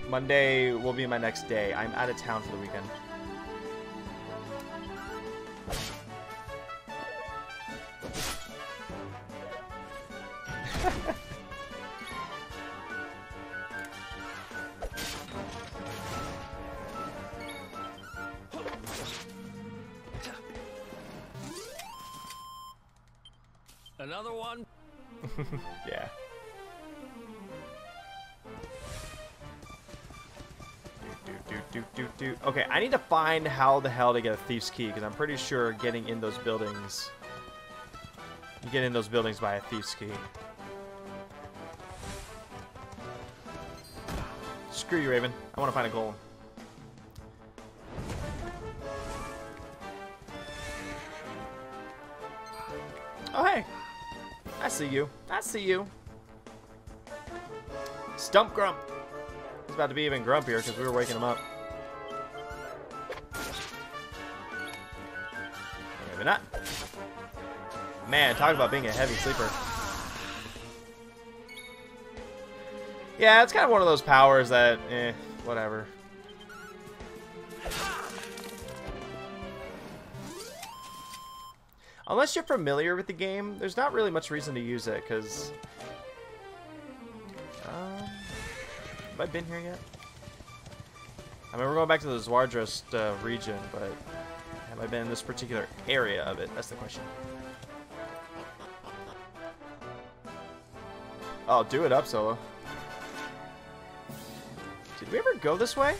[SPEAKER 1] Monday will be my next day. I'm out of town for the weekend.
[SPEAKER 8] Another one?
[SPEAKER 1] Yeah. Okay, I need to find how the hell to get a thief's key, because I'm pretty sure getting in those buildings... You get in those buildings by a thief's key. Screw you, Raven. I want to find a golem. Oh, hey. I see you. I see you. Stump Grump. He's about to be even grumpier because we were waking him up. Maybe not. Man, talk about being a heavy sleeper. Yeah, it's kind of one of those powers that, whatever. Unless you're familiar with the game, there's not really much reason to use it, because... have I been here yet? I mean, we're going back to the Dundrasil region, but have I been in this particular area of it? That's the question. Oh, do it up, Solo. Did we ever go this way?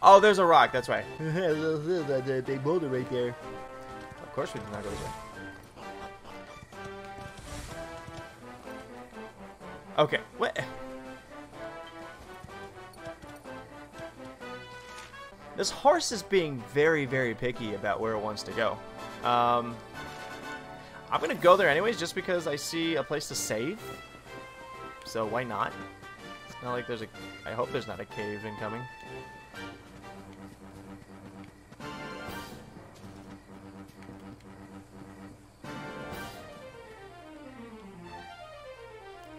[SPEAKER 1] Oh, there's a rock. That's right. That big boulder right there. Of course we did not go this way. Okay. What? This horse is being very, very picky about where it wants to go. I'm gonna go there anyways, just because I see a place to save. So why not? It's not like there's a... I hope there's not a cave incoming.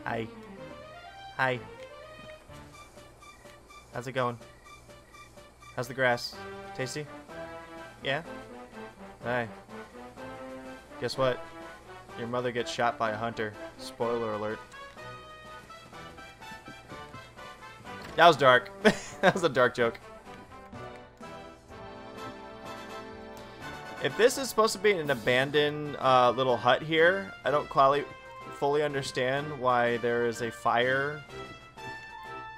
[SPEAKER 1] Hi. Hi. How's it going? How's the grass? Tasty? Yeah? Hi. Guess what? Your mother gets shot by a hunter. Spoiler alert. That was dark. That was a dark joke. If this is supposed to be an abandoned little hut here, I don't fully understand why there is a fire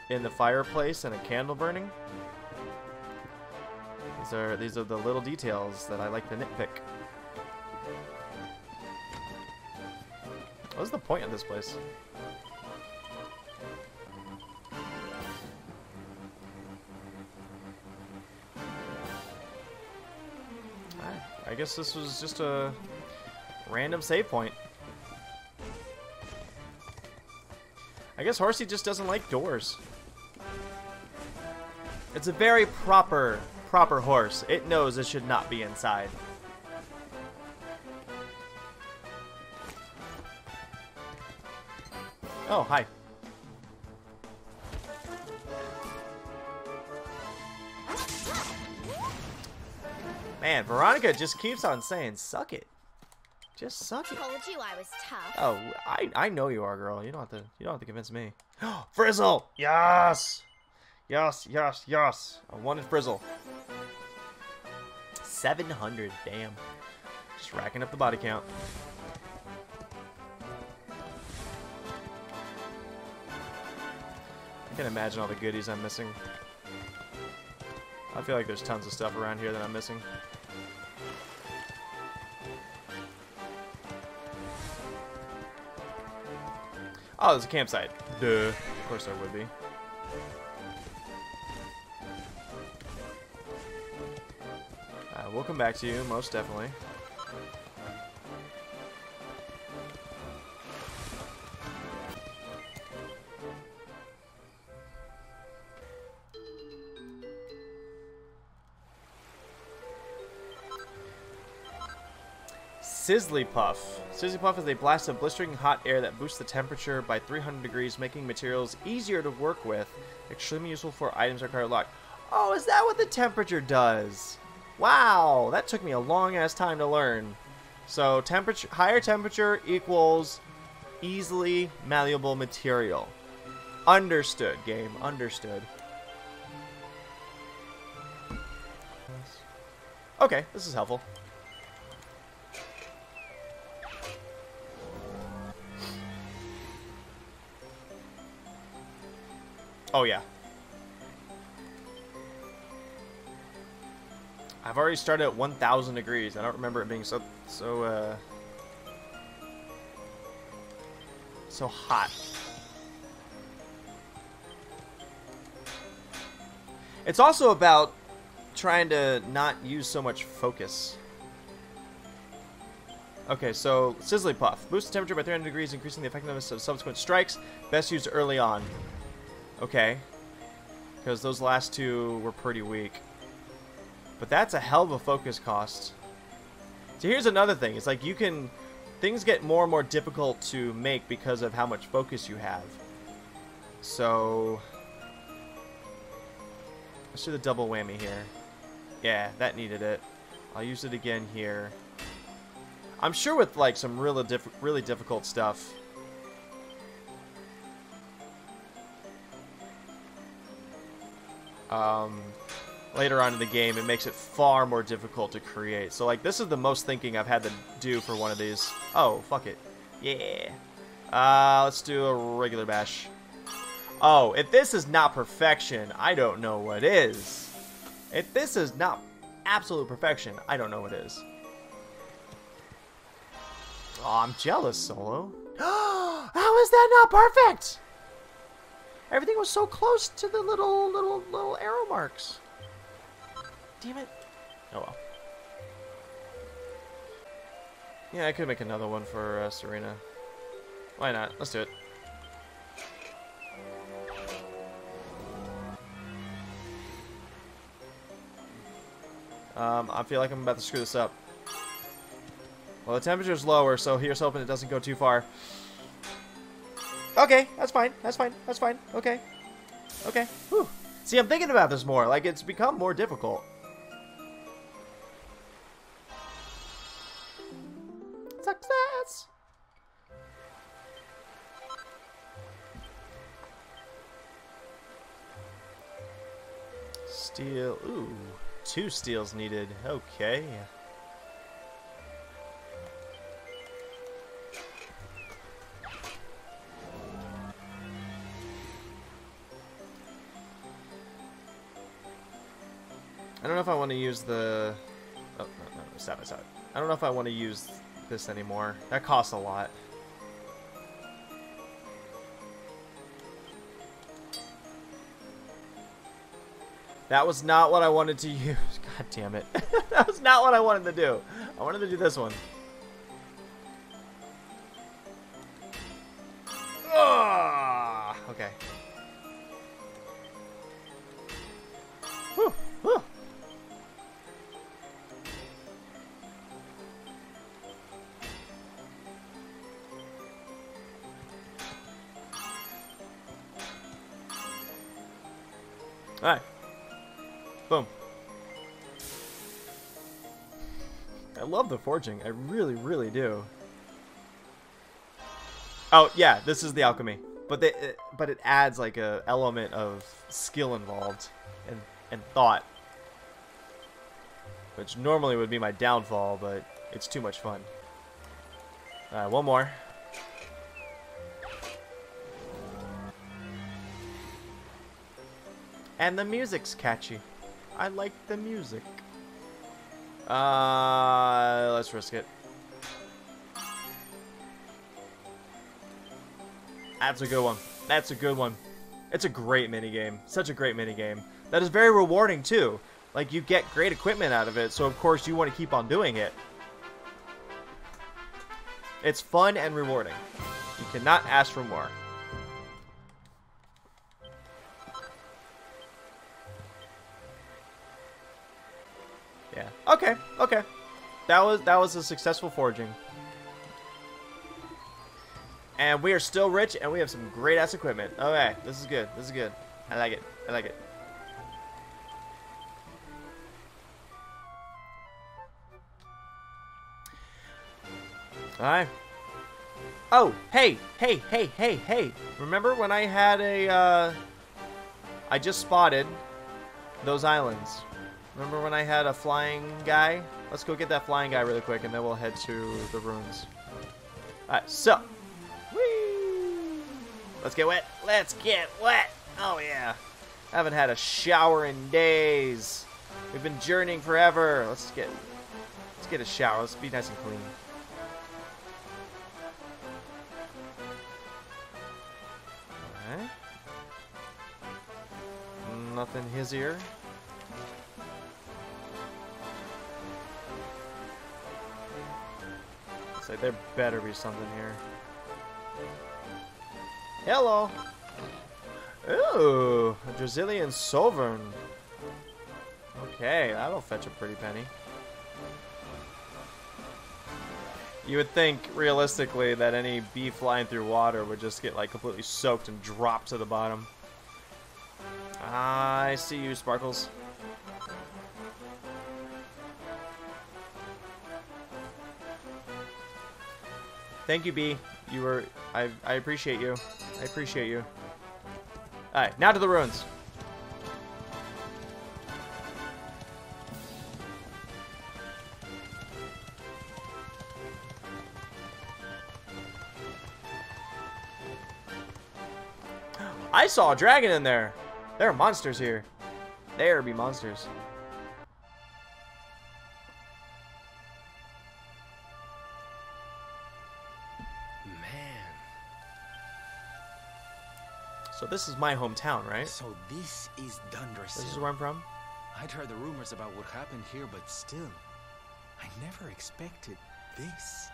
[SPEAKER 1] in the fireplace and a candle burning. These are the little details that I like to nitpick. What's the point of this place? I guess this was just a random save point. I guess Horsey just doesn't like doors. It's a very proper horse. It knows it should not be inside. Oh, hi. Man, Veronica just keeps on saying, suck it. Just suck it.
[SPEAKER 4] Told you I was tough.
[SPEAKER 1] Oh, I know you are, girl. You don't have to convince me. Frizzle! Yes! Yes, yes, yes. I wanted Frizzle. 700, damn. Just racking up the body count. I can imagine all the goodies I'm missing. I feel like there's tons of stuff around here that I'm missing. Oh, there's a campsite. Duh. Of course there would be. We'll come back to you, most definitely. Sizzly Puff. Sizzly Puff is a blast of blistering hot air that boosts the temperature by 300 degrees, making materials easier to work with. Extremely useful for items required lock. Oh, is that what the temperature does? Wow, that took me a long-ass time to learn. So, higher temperature equals easily malleable material. Understood, game. Understood. Okay, this is helpful. Oh, yeah. I've already started at 1,000 degrees. I don't remember it being so hot. It's also about trying to not use so much focus. Okay, so Sizzly Puff. Boosts the temperature by 300 degrees, increasing the effectiveness of subsequent strikes. Best used early on. Okay. Because those last two were pretty weak. But that's a hell of a focus cost. So here's another thing. It's like you can things get more and more difficult to make because of how much focus you have. So let's do the double whammy here. Yeah, that needed it. I'll use it again here. I'm sure with like some really difficult stuff. Later on in the game, it makes it far more difficult to create. So like this is the most thinking I've had to do for one of these. Oh, fuck it. Yeah. Let's do a regular bash. Oh, if this is not perfection, I don't know what is. If this is not absolute perfection, I don't know what is. Oh, I'm jealous, Solo. How is that not perfect? Everything was so close to the little arrow marks. Damn it. Oh well. Yeah, I could make another one for Serena. Why not? Let's do it. I feel like I'm about to screw this up. Well, the temperature's lower, so here's hoping it doesn't go too far. Okay, that's fine. That's fine. That's fine. Okay. Okay. Whew. See, I'm thinking about this more. Like, it's become more difficult. Success! Steel. Ooh. 2 steels needed. Okay. I don't know if I want to use the... Oh, no, stop. I don't know if I want to use this anymore. That costs a lot. That was not what I wanted to use. God damn it. That was not what I wanted to do. I wanted to do this one. Ah, okay. Whew, whew. Alright. Boom. I love the forging. I really, really do. Oh, yeah, this is the alchemy. But it adds like a element of skill involved and thought. Which normally would be my downfall, but it's too much fun. Alright, one more. And the music's catchy. I like the music. Let's risk it. That's a good one. That's a good one. It's a great minigame. Such a great minigame. That is very rewarding too. Like, you get great equipment out of it, so of course you want to keep on doing it. It's fun and rewarding. You cannot ask for more. Yeah. Okay. Okay. That was a successful forging. And we are still rich, and we have some great ass equipment. Okay, this is good. This is good. I like it. I like it. Alright. Oh, hey. Remember when I had a, I just spotted those islands. Remember when I had a flying guy? Let's go get that flying guy really quick, and then we'll head to the ruins. Alright, so. Whee! Let's get wet. Let's get wet. Oh, yeah. I haven't had a shower in days. We've been journeying forever. Let's get a shower. Let's be nice and clean. Alright. Nothing hisier. Like, there better be something here. Hello! Ooh, a Brazilian sovereign. Okay, that'll fetch a pretty penny. You would think, realistically, that any bee flying through water would just get, like, completely soaked and drop to the bottom. I see you, Sparkles. Thank you, bee. You were... I appreciate you. I appreciate you. Alright, now to the ruins. I saw a dragon in there. There are monsters here. There be monsters.
[SPEAKER 8] Man.
[SPEAKER 1] So this is my hometown, right?
[SPEAKER 9] So this is Dundrasil.
[SPEAKER 1] This is where I'm from?
[SPEAKER 9] I'd heard the rumors about what happened here, but still, I never expected this.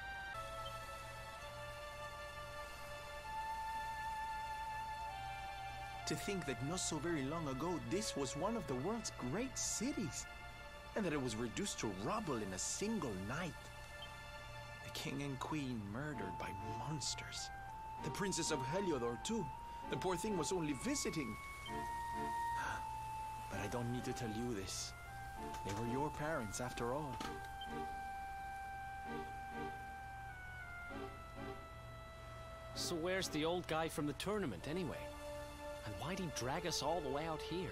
[SPEAKER 9] To think that not so very long ago, this was one of the world's great cities, and that it was reduced to rubble in a single night. The king and queen murdered by monsters. The princess of Heliodor, too. The poor thing was only visiting. But I don't need to tell you this. They were your parents, after all.
[SPEAKER 8] So where's the old guy from the tournament, anyway? And why'd he drag us all the way out here?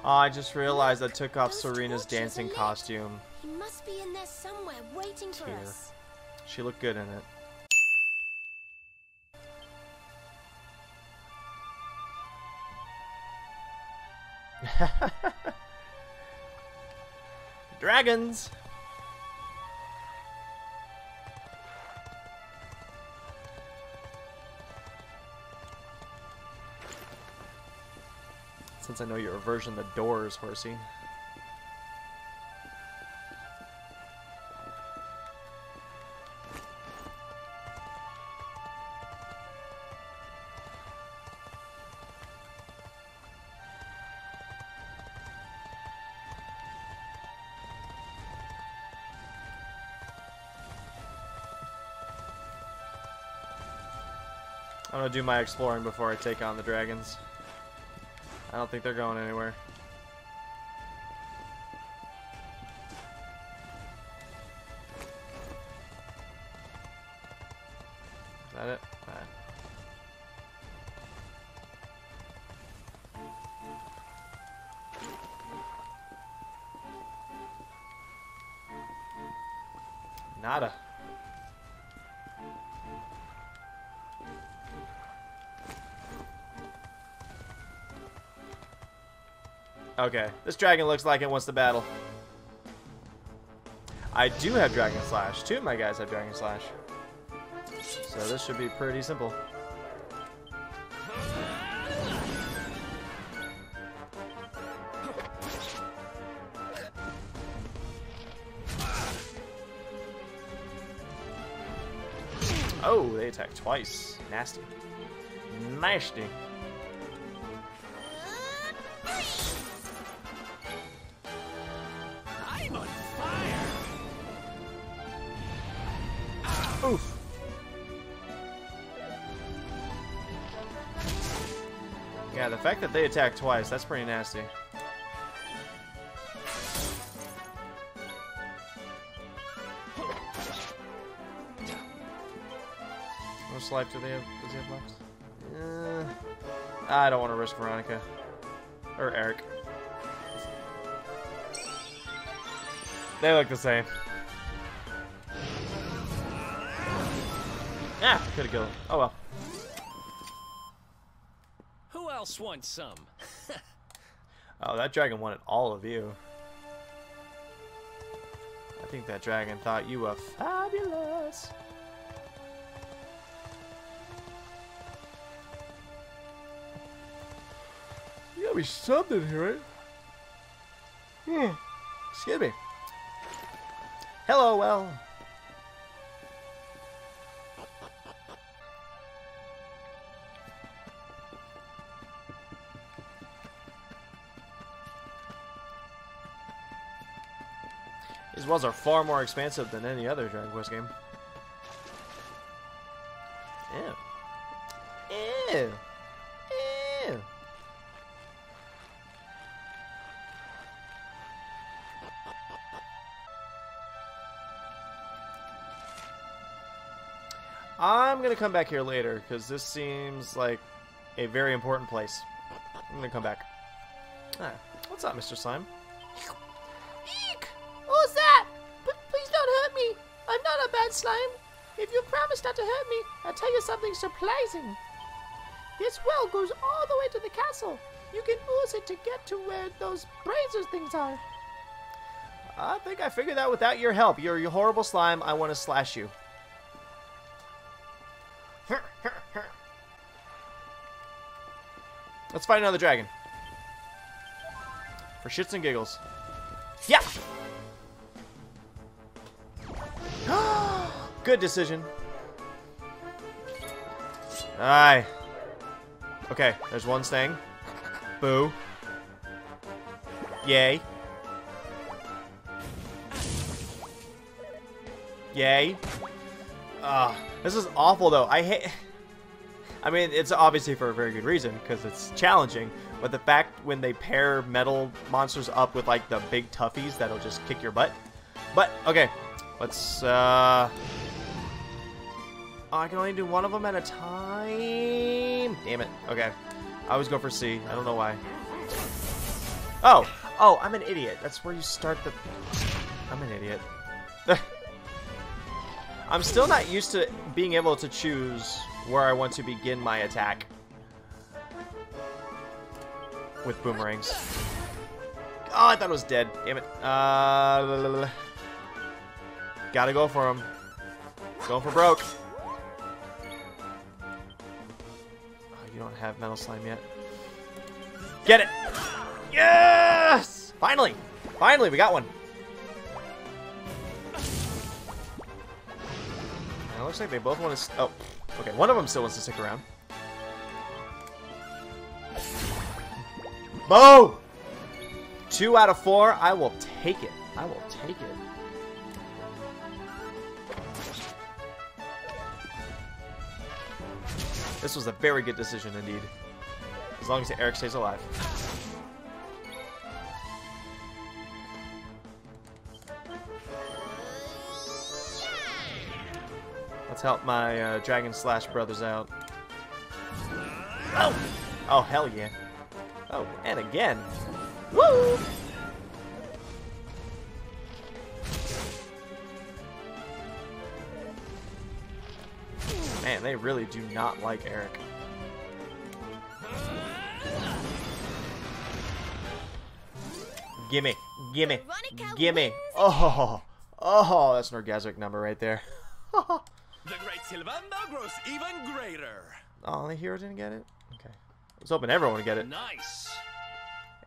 [SPEAKER 1] Oh, I just realized I took off
[SPEAKER 4] Those
[SPEAKER 1] Serena's
[SPEAKER 4] torches
[SPEAKER 1] dancing
[SPEAKER 4] are lit.
[SPEAKER 1] costume.
[SPEAKER 4] He must be in there somewhere, waiting for
[SPEAKER 1] Here.
[SPEAKER 4] us.
[SPEAKER 1] She looked good in it. Dragons! Since I know your aversion to doors, horsey. I'm gonna do my exploring before I take on the dragons. I don't think they're going anywhere. Is that it? Alright. Nada. Okay, this dragon looks like it wants to battle. I do have Dragon Slash. Two of my guys have Dragon Slash. So this should be pretty simple. Oh, they attack twice. Nasty. Nasty.
[SPEAKER 3] I'm on fire!
[SPEAKER 1] Oof. Yeah, the fact that they attack twice, that's pretty nasty. How much life does he have left? I don't want to risk Veronica. Or Eric. They look the same. Yeah, could have killed him. Oh well.
[SPEAKER 8] Who else wants some?
[SPEAKER 1] Oh, that dragon wanted all of you. I think that dragon thought you were fabulous. You gotta be something here, right? Excuse me. Hello, well. These wells are far more expansive than any other Dragon Quest game. Ew. Ew. Ew. I'm gonna come back here later, because this seems like a very important place. I'm gonna come back. Ah, what's up, Mr. Slime?
[SPEAKER 10] Eek! Who's that? Please don't hurt me. I'm not a bad slime. If you promise not to hurt me, I'll tell you something surprising. This well goes all the way to the castle. You can use it to get to where those braziers things are.
[SPEAKER 1] I think I figured that without your help. You're a horrible slime. I want to slash you. Let's fight another dragon. For shits and giggles. Yeah! Good decision. Aye. Okay, there's one staying. Boo. Yay. Yay. This is awful, though. I mean, it's obviously for a very good reason, because it's challenging, but the fact when they pair metal monsters up with, like, the big toughies, that'll just kick your butt. But, okay. Let's, oh, I can only do one of them at a time. Damn it. Okay. I always go for C. I don't know why. Oh! Oh, I'm an idiot. That's where you start the... I'm an idiot. I'm still not used to being able to choose where I want to begin my attack with boomerangs. Oh, I thought it was dead. Damn it. Gotta go for him. Going for broke. Oh, you don't have metal slime yet. Get it! Yes! Finally! Finally, we got one. It looks like they both want to... Oh, okay. One of them still wants to stick around. Boom! 2 out of 4. I will take it. I will take it. This was a very good decision indeed. As long as Eric stays alive. Let's help my Dragon Slash brothers out. Oh! Oh, hell yeah. Oh, and again. Woo! Man, they really do not like Eric. Gimme. Gimme. Gimme. Oh! Oh, that's an orgasmic number right there.
[SPEAKER 11] The great Silvando grows even greater.
[SPEAKER 1] Oh, the hero didn't get it? Okay. I was hoping everyone would get it.
[SPEAKER 8] Nice.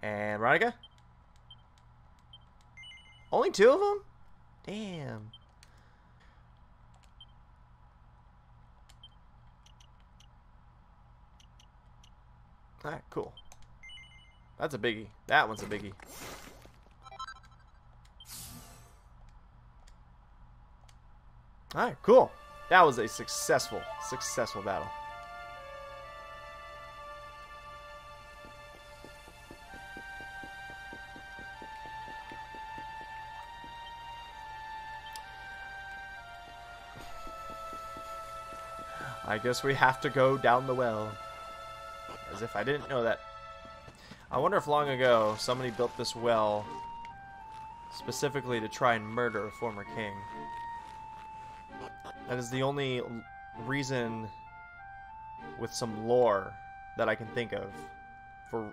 [SPEAKER 1] And Veronica? Only 2 of them? Damn. Alright, cool. That's a biggie. That one's a biggie. Alright, cool. That was a successful battle. I guess we have to go down the well. As if I didn't know that. I wonder if long ago somebody built this well specifically to try and murder a former king. That is the only reason with some lore that I can think of for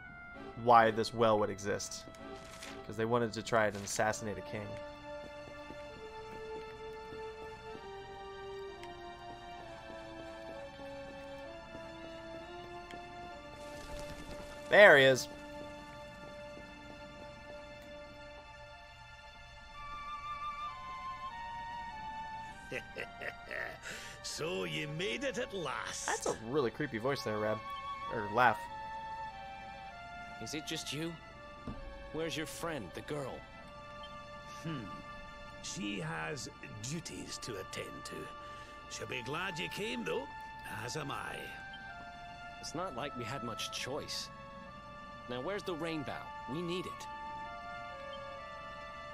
[SPEAKER 1] why this well would exist. Because they wanted to try and assassinate a king. There he is.
[SPEAKER 3] So you made it at last.
[SPEAKER 1] That's a really creepy voice there, Rab. Or laugh.
[SPEAKER 8] Is it just you? Where's your friend, the girl?
[SPEAKER 3] She has duties to attend to. She'll be glad you came, though, as am I.
[SPEAKER 8] It's not like we had much choice. Now, where's the rainbow? We need it.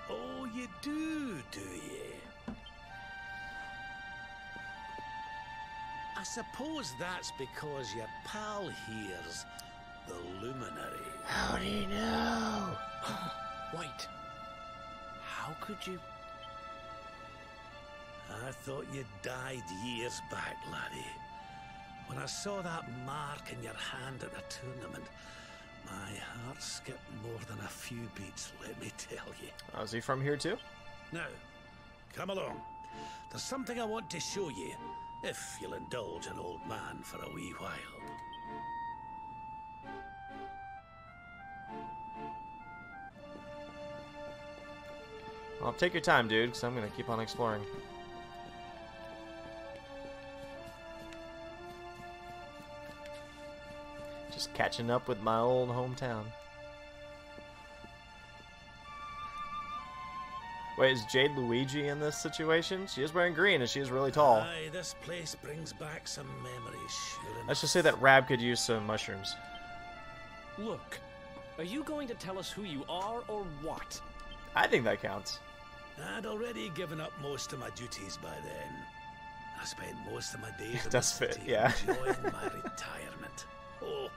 [SPEAKER 3] Oh, you do you? I suppose that's because your pal here's the luminary.
[SPEAKER 2] How do you know?
[SPEAKER 8] Wait. How could you...
[SPEAKER 3] I thought you died years back, laddie. When I saw that mark in your hand at the tournament, my heart skipped more than a few beats, let me tell you.
[SPEAKER 2] Oh, is he from here too?
[SPEAKER 3] Now, come along. There's something I want to show you, if you'll indulge an old man for a wee while.
[SPEAKER 2] Well, take your time, dude, because I'm going to keep on exploring. Just catching up with my old hometown. Wait, is Jade Luigi in this situation? She is wearing green and she is really tall.
[SPEAKER 3] Aye, this place brings back some memories, sure enough.
[SPEAKER 2] Let's just say that Rab could use some mushrooms.
[SPEAKER 8] Look, are you going to tell us who you are or what?
[SPEAKER 2] I think that counts.
[SPEAKER 3] I'd already given up most of my duties by then. I spent most of my days in the
[SPEAKER 2] Does fit,
[SPEAKER 3] city
[SPEAKER 2] yeah.
[SPEAKER 3] enjoying my retirement. Oh,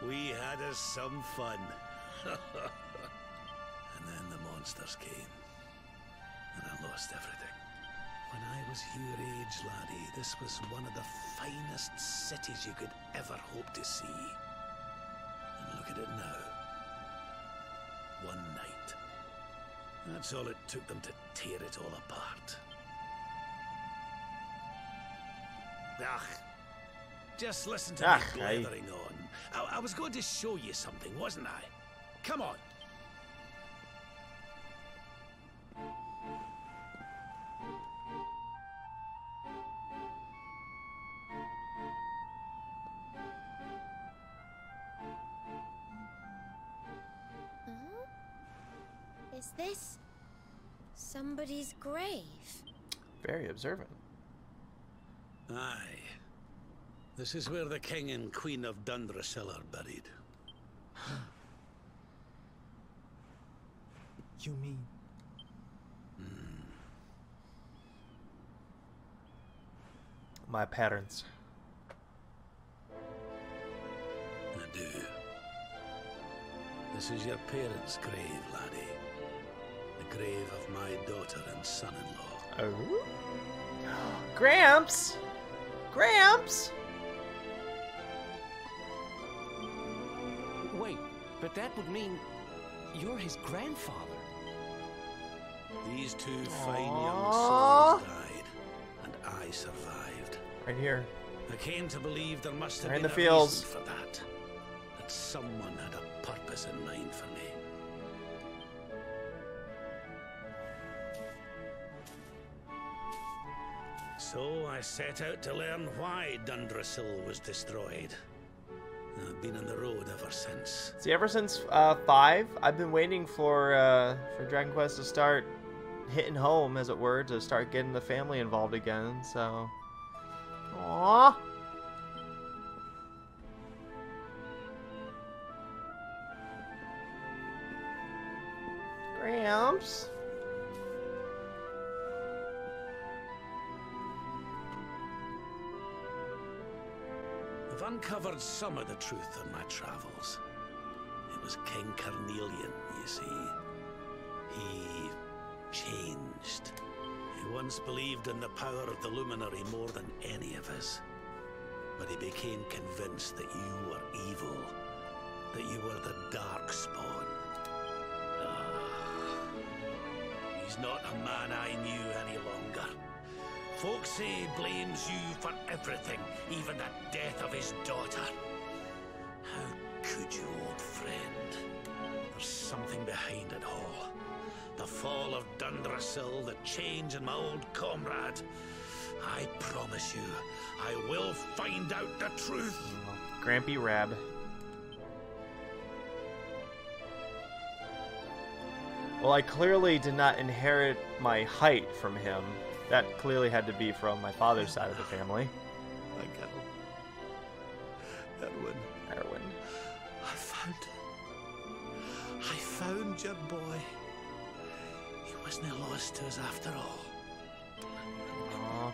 [SPEAKER 3] we had us some fun. And then the monsters came, and I lost everything. When I was your age, laddie, this was one of the finest cities you could ever hope to see. And look at it now. One night. That's all it took them to tear it all apart. Ugh. Just listen to me blathering on. I was going to show you something, wasn't I? Come on.
[SPEAKER 4] Is this somebody's grave?
[SPEAKER 2] Very observant.
[SPEAKER 3] Aye. This is where the king and queen of Dundrasil are buried.
[SPEAKER 9] You mean...
[SPEAKER 2] My parents.
[SPEAKER 3] I do. This is your parents' grave, laddie. The grave of my daughter and son-in-law.
[SPEAKER 2] Oh? Gramps! Gramps!
[SPEAKER 8] Wait, but that would mean you're his grandfather.
[SPEAKER 3] These two fine young souls died, and I survived.
[SPEAKER 2] Right here.
[SPEAKER 3] I came to believe there must have
[SPEAKER 2] Right in
[SPEAKER 3] been
[SPEAKER 2] the
[SPEAKER 3] a
[SPEAKER 2] fields.
[SPEAKER 3] reason for that. That someone had a purpose in mind for me. So I set out to learn why Dundrasil was destroyed. I've been on the road ever since.
[SPEAKER 2] See, ever since 5, I've been waiting for Dragon Quest to start hitting home, as it were, to start getting the family involved again, so... Aww! Gramps?
[SPEAKER 3] I've uncovered some of the truth on my travels. It was King Carnelian, you see. He changed. He once believed in the power of the Luminary more than any of us. But he became convinced that you were evil. That you were the Darkspawn. He's not a man I knew any longer. Folks say he blames you for everything, even the death of his daughter. How could you, old friend? There's something behind it all. The fall of Dundrasil, the change in my old comrade. I promise you, I will find out the truth.
[SPEAKER 2] Grampy Rab.
[SPEAKER 1] Well, I clearly did not inherit my height from him. That clearly had to be from my father's side of the family.
[SPEAKER 3] I go. Erwin.
[SPEAKER 1] Erwin.
[SPEAKER 3] I found your boy. He wasn't lost to us after all.
[SPEAKER 1] Aww.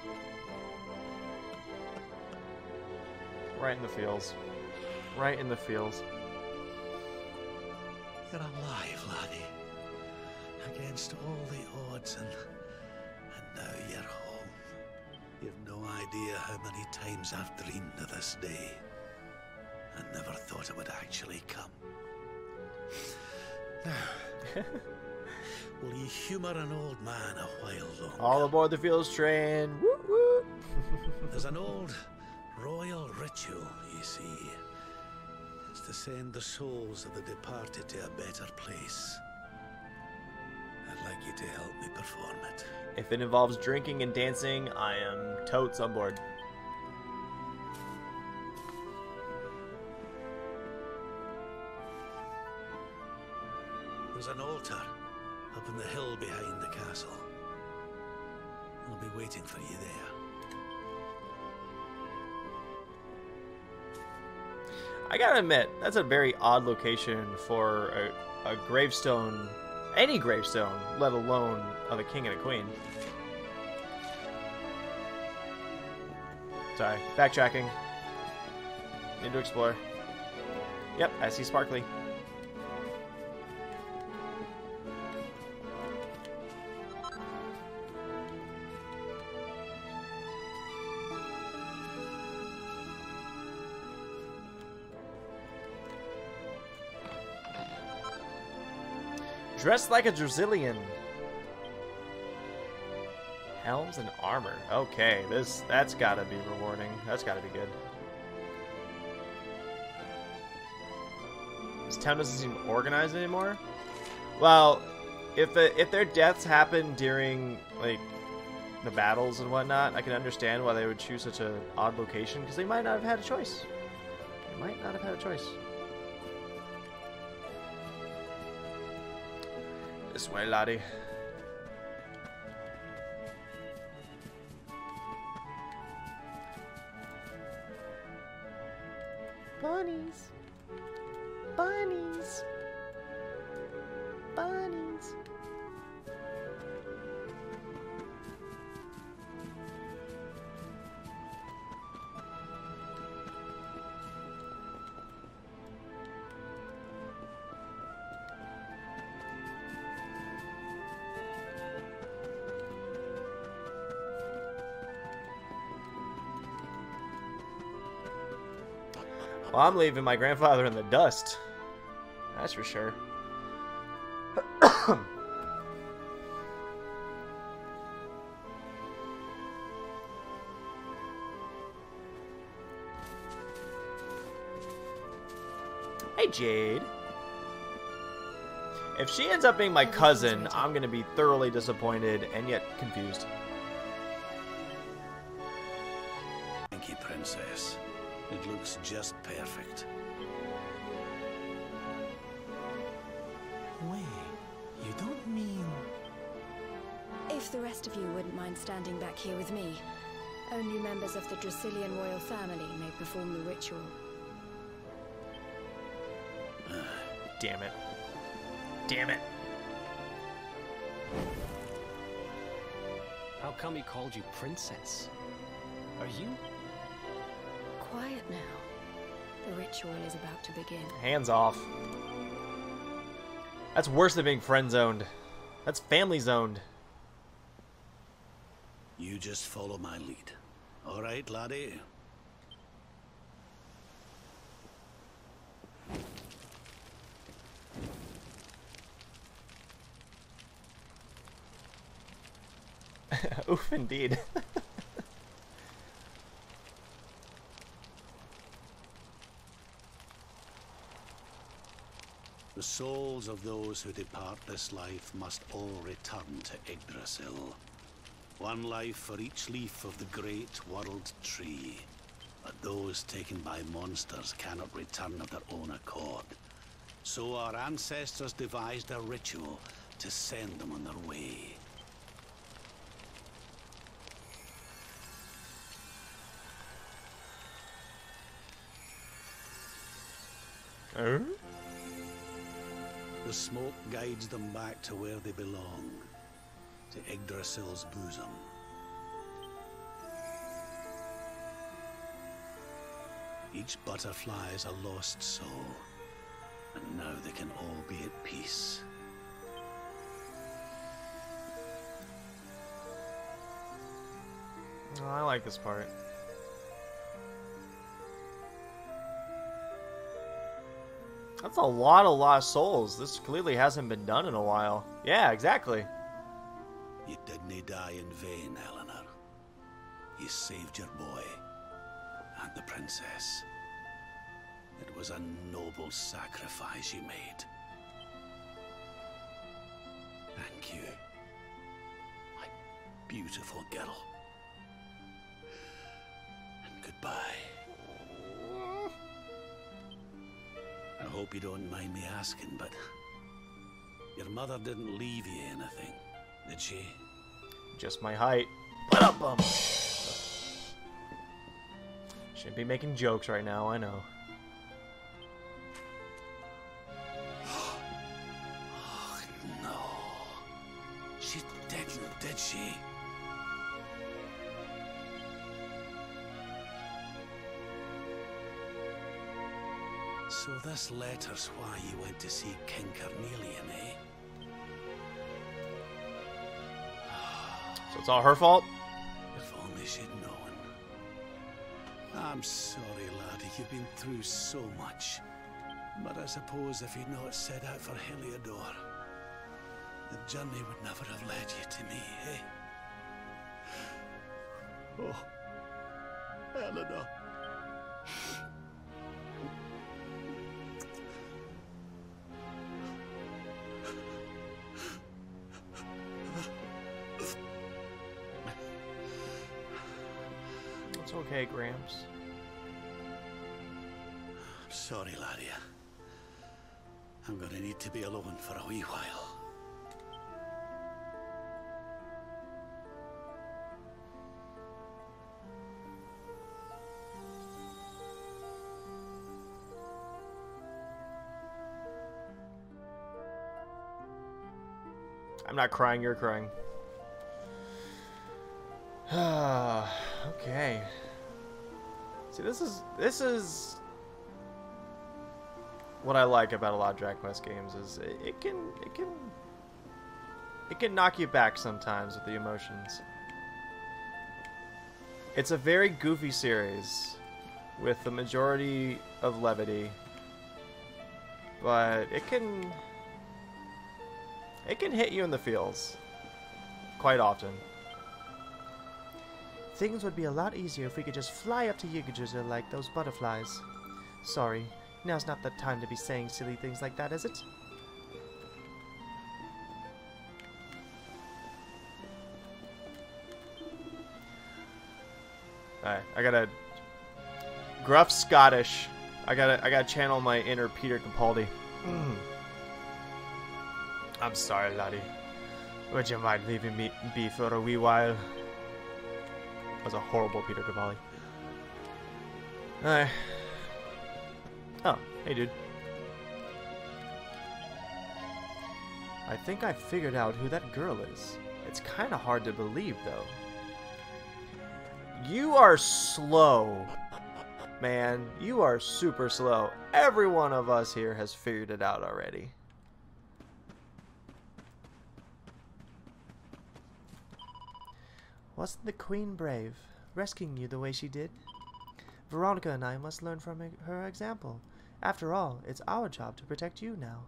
[SPEAKER 1] Right in the feels. Right in the feels.
[SPEAKER 3] You're alive, laddie. Against all the odds, and now you're home. You've no idea how many times I've dreamed of this day. I never thought it would actually come. Now, will you humour an old man a while longer?
[SPEAKER 1] All aboard the Fields train. Woo woo.
[SPEAKER 3] There's an old royal ritual, you see. It's to send the souls of the departed to a better place. I'd like you to help me perform it.
[SPEAKER 1] If it involves drinking and dancing, I am totes on board.
[SPEAKER 3] There's an altar up in the hill behind the castle. I'll be waiting for you there.
[SPEAKER 1] I gotta admit, that's a very odd location for a gravestone, any gravestone, let alone of a king and a queen. Sorry, backtracking. Need to explore. Yep, I see sparkly. Dressed like a Drasilian. Helms and armor. Okay, that's gotta be rewarding. That's gotta be good. This town doesn't seem organized anymore. Well, if their deaths happen during like the battles and whatnot, I can understand why they would choose such an odd location, because they might not have had a choice. They might not have had a choice. This way, laddie.
[SPEAKER 10] Bunnies. Bunnies. Bunnies.
[SPEAKER 1] Well, I'm leaving my grandfather in the dust. That's for sure. Hey, Jade. If she ends up being my cousin, I'm going to be thoroughly disappointed and yet confused.
[SPEAKER 3] Thank you, Princess. It looks just perfect.
[SPEAKER 9] Wait, you don't mean...
[SPEAKER 7] If the rest of you wouldn't mind standing back here with me, only members of the Drasilian royal family may perform the ritual.
[SPEAKER 1] Damn it. Damn it.
[SPEAKER 8] How come he called you princess? Are you?
[SPEAKER 7] Quiet now. The ritual is about to begin.
[SPEAKER 1] Hands off. That's worse than being friend zoned. That's family zoned.
[SPEAKER 3] You just follow my lead. All right, laddie?
[SPEAKER 1] Oof, indeed.
[SPEAKER 3] The souls of those who depart this life must all return to Yggdrasil. One life for each leaf of the great world tree. But those taken by monsters cannot return of their own accord. So our ancestors devised a ritual to send them on their way. The smoke guides them back to where they belong, to Yggdrasil's bosom. Each butterfly is a lost soul, and now they can all be at peace.
[SPEAKER 1] Oh, I like this part. That's a lot of lost souls. This clearly hasn't been done in a while. Yeah, exactly.
[SPEAKER 3] You didn't die in vain, Eleanor. You saved your boy and the princess. It was a noble sacrifice you made. Thank you, my beautiful girl. And goodbye. I hope you don't mind me asking, but your mother didn't leave you anything, did she?
[SPEAKER 1] Just my height. What up, bum? Shouldn't be making jokes right now, I know.
[SPEAKER 3] Oh, no. She didn't, did she? So this letter's why you went to see King Carnelian, eh?
[SPEAKER 1] So it's all her fault?
[SPEAKER 3] If only she'd known. I'm sorry, laddie, you've been through so much. But I suppose if you'd not set out for Heliodor, the journey would never have led you to me, eh? Oh, Eleanor.
[SPEAKER 1] It's okay, Gramps.
[SPEAKER 3] I'm sorry, laddie. I'm gonna need to be alone for a wee while.
[SPEAKER 1] I'm not crying, you're crying. Okay. See, this is what I like about a lot of Dragon Quest games is it can knock you back sometimes with the emotions. It's a very goofy series with the majority of levity, but it can hit you in the feels quite often.
[SPEAKER 10] Things would be a lot easier if we could just fly up to Yggdrasil like those butterflies. Sorry, now's not the time to be saying silly things like that, is it?
[SPEAKER 1] Alright, I gotta gruff Scottish. I gotta channel my inner Peter Capaldi. I'm sorry, laddie. Would you mind leaving me be for a wee while? That was a horrible Peter Capaldi. Alright. Oh, hey dude. I think I figured out who that girl is. It's kinda hard to believe, though. You are slow, man. You are super slow. Every one of us here has figured it out already.
[SPEAKER 10] Wasn't the Queen brave, rescuing you the way she did? Veronica and I must learn from her example. After all, it's our job to protect you now.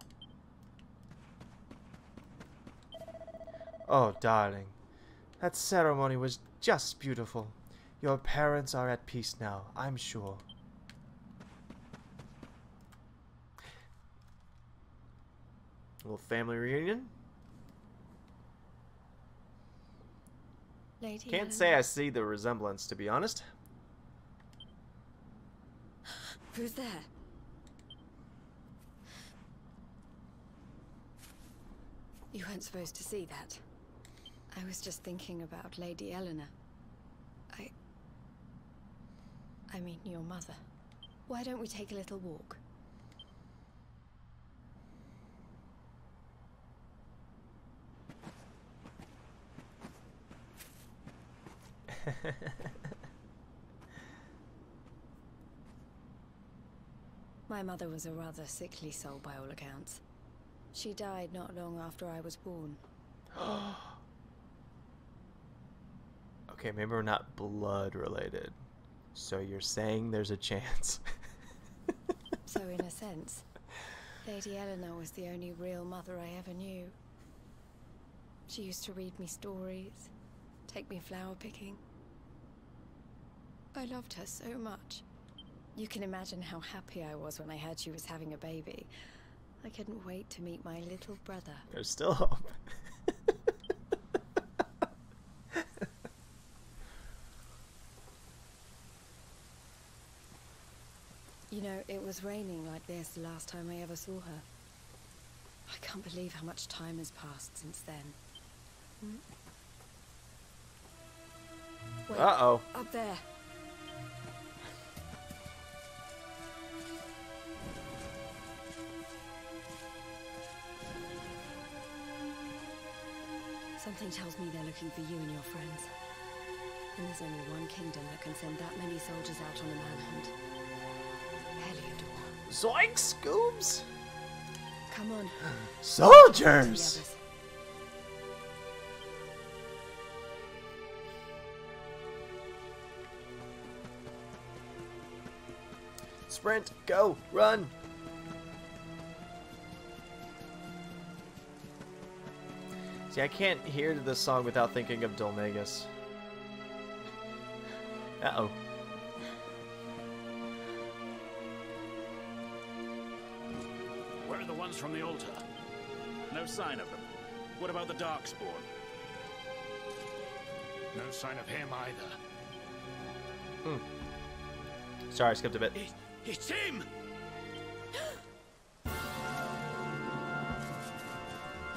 [SPEAKER 1] Oh, darling. That ceremony was just beautiful. Your parents are at peace now, I'm sure. A little family reunion?
[SPEAKER 7] Lady
[SPEAKER 1] Can't say I see the resemblance, to be honest.
[SPEAKER 7] Who's there? You weren't supposed to see that. I was just thinking about Lady Eleanor. I mean, your mother. Why don't we take a little walk? My mother was a rather sickly soul by all accounts. She died not long after I was born.
[SPEAKER 1] Okay, maybe we're not blood related. So you're saying there's a chance.
[SPEAKER 7] So in a sense, Lady Eleanor was the only real mother I ever knew. She used to read me stories, take me flower picking. I loved her so much. You can imagine how happy I was when I heard she was having a baby. I couldn't wait to meet my little brother.
[SPEAKER 1] There's still hope.
[SPEAKER 7] You know, it was raining like this the last time I ever saw her. I can't believe how much time has passed since then. Wait,
[SPEAKER 1] uh-oh.
[SPEAKER 7] Up there. Something tells me they're looking for you and your friends. And there's only one kingdom that can send that many soldiers out on a manhunt. Heliodor.
[SPEAKER 1] Zoinks, Scoobs!
[SPEAKER 7] Come on.
[SPEAKER 1] Soldiers! Sprint, go, run! See, I can't hear this song without thinking of Dolmagus. Uh-oh.
[SPEAKER 12] Where are the ones from the altar? No sign of them. What about the Darkspawn? No sign of him either.
[SPEAKER 1] Sorry, I skipped a bit.
[SPEAKER 12] It's him!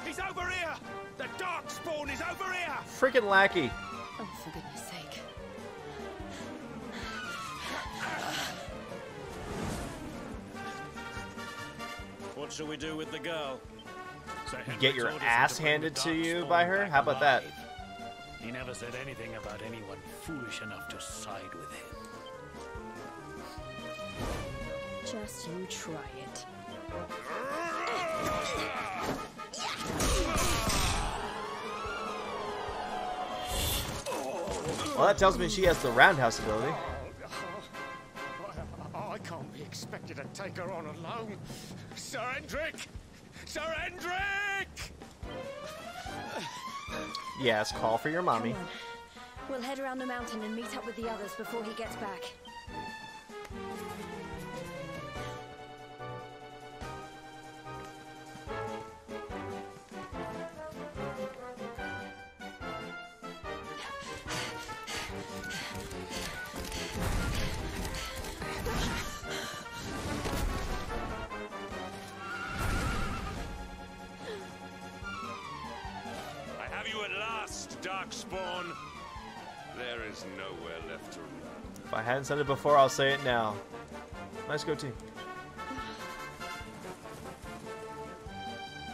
[SPEAKER 12] He's over here! The Darkspawn is over here!
[SPEAKER 1] Freaking lackey.
[SPEAKER 7] Oh, for goodness sake.
[SPEAKER 12] What shall we do with the girl? So
[SPEAKER 1] Get your ass handed to you by her? How about that?
[SPEAKER 12] He never said anything about anyone foolish enough to side with him.
[SPEAKER 7] Just you try it.
[SPEAKER 1] Well, that tells me she has the roundhouse ability.
[SPEAKER 12] I can't be expected to take her on alone. Sir Hendrik! Sir Hendrik!
[SPEAKER 1] Yes, call for your mommy.
[SPEAKER 7] Come on. We'll head around the mountain and meet up with the others before he gets back.
[SPEAKER 11] Darkspawn, there is nowhere left to run.
[SPEAKER 1] If I hadn't said it before, I'll say it now. Nice goatee.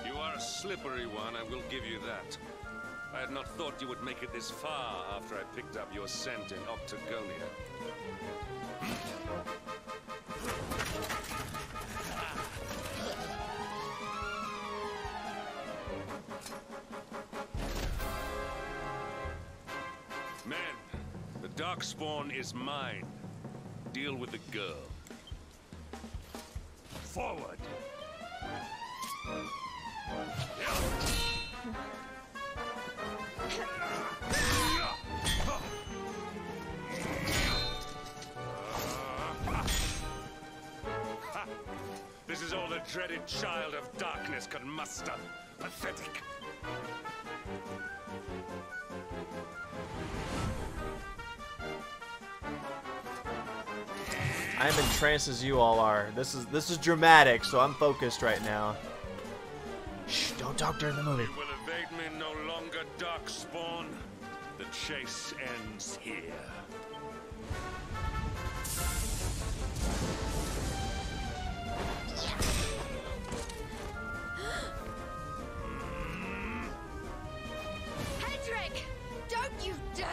[SPEAKER 11] You are a slippery one, I will give you that. I had not thought you would make it this far after I picked up your scent in Octagonia. Men, the Darkspawn is mine. Deal with the girl. Forward! This is all the dreaded child of darkness can muster. Pathetic.
[SPEAKER 1] I'm entranced as you all are. This is dramatic, so I'm focused right now. Shh, don't
[SPEAKER 2] Don't talk during the movie.
[SPEAKER 11] You will evade me no longer, Darkspawn. The chase ends here.
[SPEAKER 7] Hendrik! Don't you dare!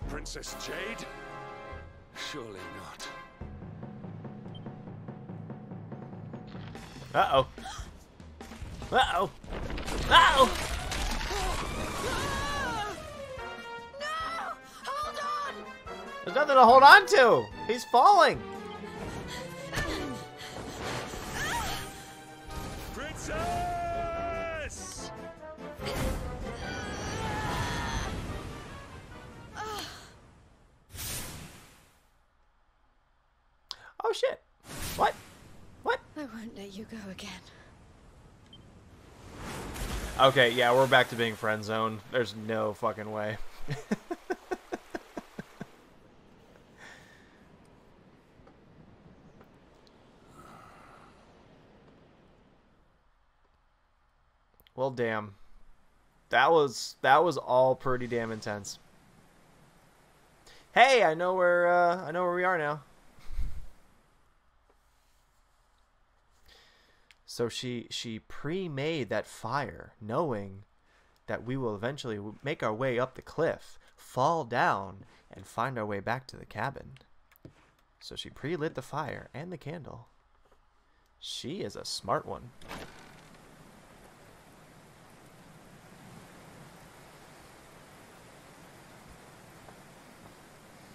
[SPEAKER 11] Princess Jade? Surely not.
[SPEAKER 1] Uh-oh. Uh-oh. Uh-oh!
[SPEAKER 7] No! Hold on!
[SPEAKER 1] There's nothing to hold on to! He's falling!
[SPEAKER 11] Princess!
[SPEAKER 1] Oh shit. What? What?
[SPEAKER 7] I won't let you go again.
[SPEAKER 1] Okay, yeah, we're back to being friend zoned. There's no fucking way. Well, damn. That was all pretty damn intense. Hey, I know where we are now. So she pre-made that fire, knowing that we will eventually make our way up the cliff, fall down, and find our way back to the cabin. So she pre-lit the fire and the candle. She is a smart one.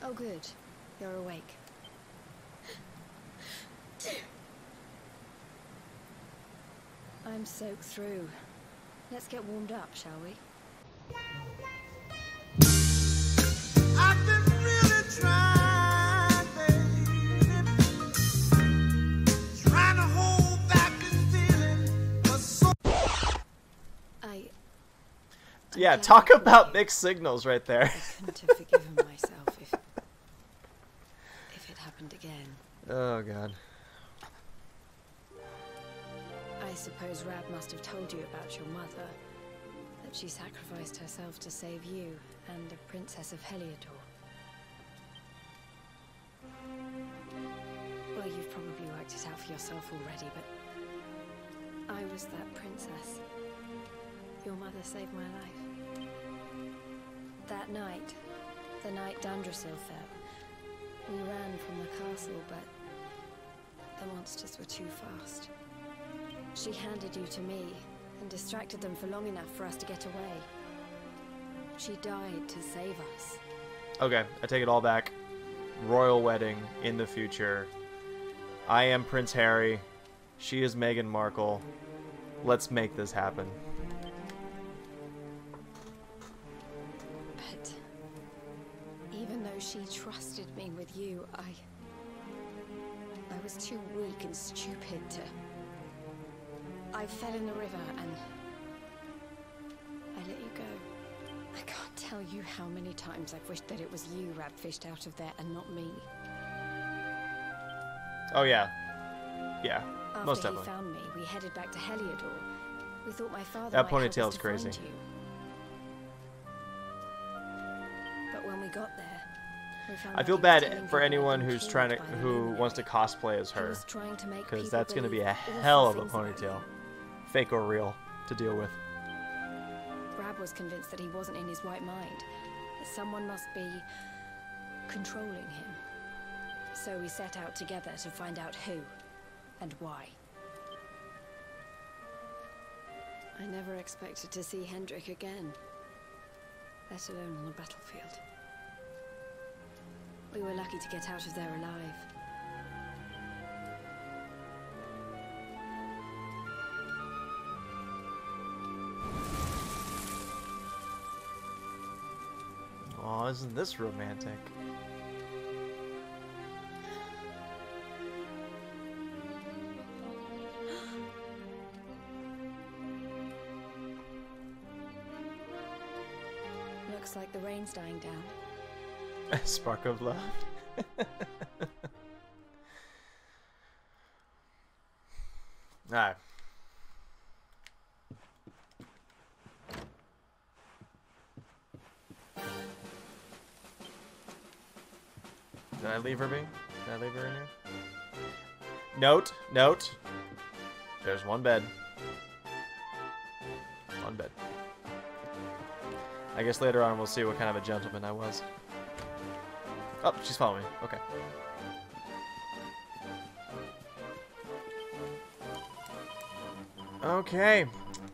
[SPEAKER 7] Oh, good. You're awake. I'm soaked through. Let's get warmed up, shall we?
[SPEAKER 10] I've been really trying, baby. Trying to hold back this feeling for so.
[SPEAKER 1] Yeah, talk about mixed signals right there.
[SPEAKER 7] I couldn't have forgiven myself if it happened again.
[SPEAKER 1] Oh god.
[SPEAKER 7] I suppose Rab must have told you about your mother. That she sacrificed herself to save you and the Princess of Heliodor. Well, you've probably worked it out for yourself already, but I was that princess. Your mother saved my life. That night, the night Dundrasil fell, we ran from the castle, but the monsters were too fast. She handed you to me and distracted them for long enough for us to get away. She died to save us.
[SPEAKER 1] Okay, I take it all back. Royal wedding in the future. I am Prince Harry. She is Meghan Markle. Let's make this happen.
[SPEAKER 7] But even though she trusted me with you, I was too weak and stupid to... I fell in the river and I let you go. I can't tell you how many times I've wished that it was you Rab fished out of there and not me.
[SPEAKER 1] Oh yeah. Yeah, most
[SPEAKER 7] After he
[SPEAKER 1] definitely.
[SPEAKER 7] found me, we headed back to Heliodor. We thought my father
[SPEAKER 1] That
[SPEAKER 7] might help
[SPEAKER 1] ponytail
[SPEAKER 7] us
[SPEAKER 1] is
[SPEAKER 7] to find
[SPEAKER 1] crazy.
[SPEAKER 7] you. But when we got there, we found
[SPEAKER 1] I
[SPEAKER 7] out
[SPEAKER 1] feel
[SPEAKER 7] he was
[SPEAKER 1] bad
[SPEAKER 7] telling
[SPEAKER 1] for
[SPEAKER 7] people I'd
[SPEAKER 1] anyone
[SPEAKER 7] been
[SPEAKER 1] who's
[SPEAKER 7] killed
[SPEAKER 1] trying to
[SPEAKER 7] by the
[SPEAKER 1] who
[SPEAKER 7] Luminary.
[SPEAKER 1] wants to cosplay as
[SPEAKER 7] He
[SPEAKER 1] her,
[SPEAKER 7] was trying to make
[SPEAKER 1] because
[SPEAKER 7] people
[SPEAKER 1] that's going to be a
[SPEAKER 7] believe
[SPEAKER 1] hell
[SPEAKER 7] awful
[SPEAKER 1] of a
[SPEAKER 7] things about
[SPEAKER 1] ponytail,
[SPEAKER 7] you.
[SPEAKER 1] fake or real, to deal with.
[SPEAKER 7] Rab was convinced that he wasn't in his right mind, that someone must be controlling him. So we set out together to find out who and why. I never expected to see Hendrik again, let alone on the battlefield. We were lucky to get out of there alive.
[SPEAKER 1] Oh, isn't this romantic?
[SPEAKER 7] Looks like the rain's dying down.
[SPEAKER 1] A spark of love. Alright. Did I leave her be? Did I leave her in here? Note, note. There's one bed. One bed. I guess later on we'll see what kind of a gentleman I was. Oh, she's following me. Okay. Okay.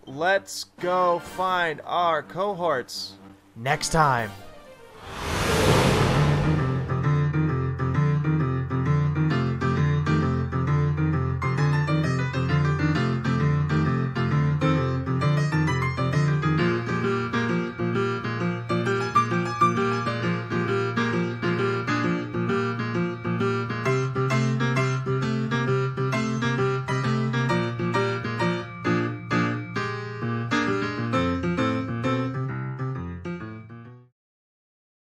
[SPEAKER 1] Let's go find our cohorts next time.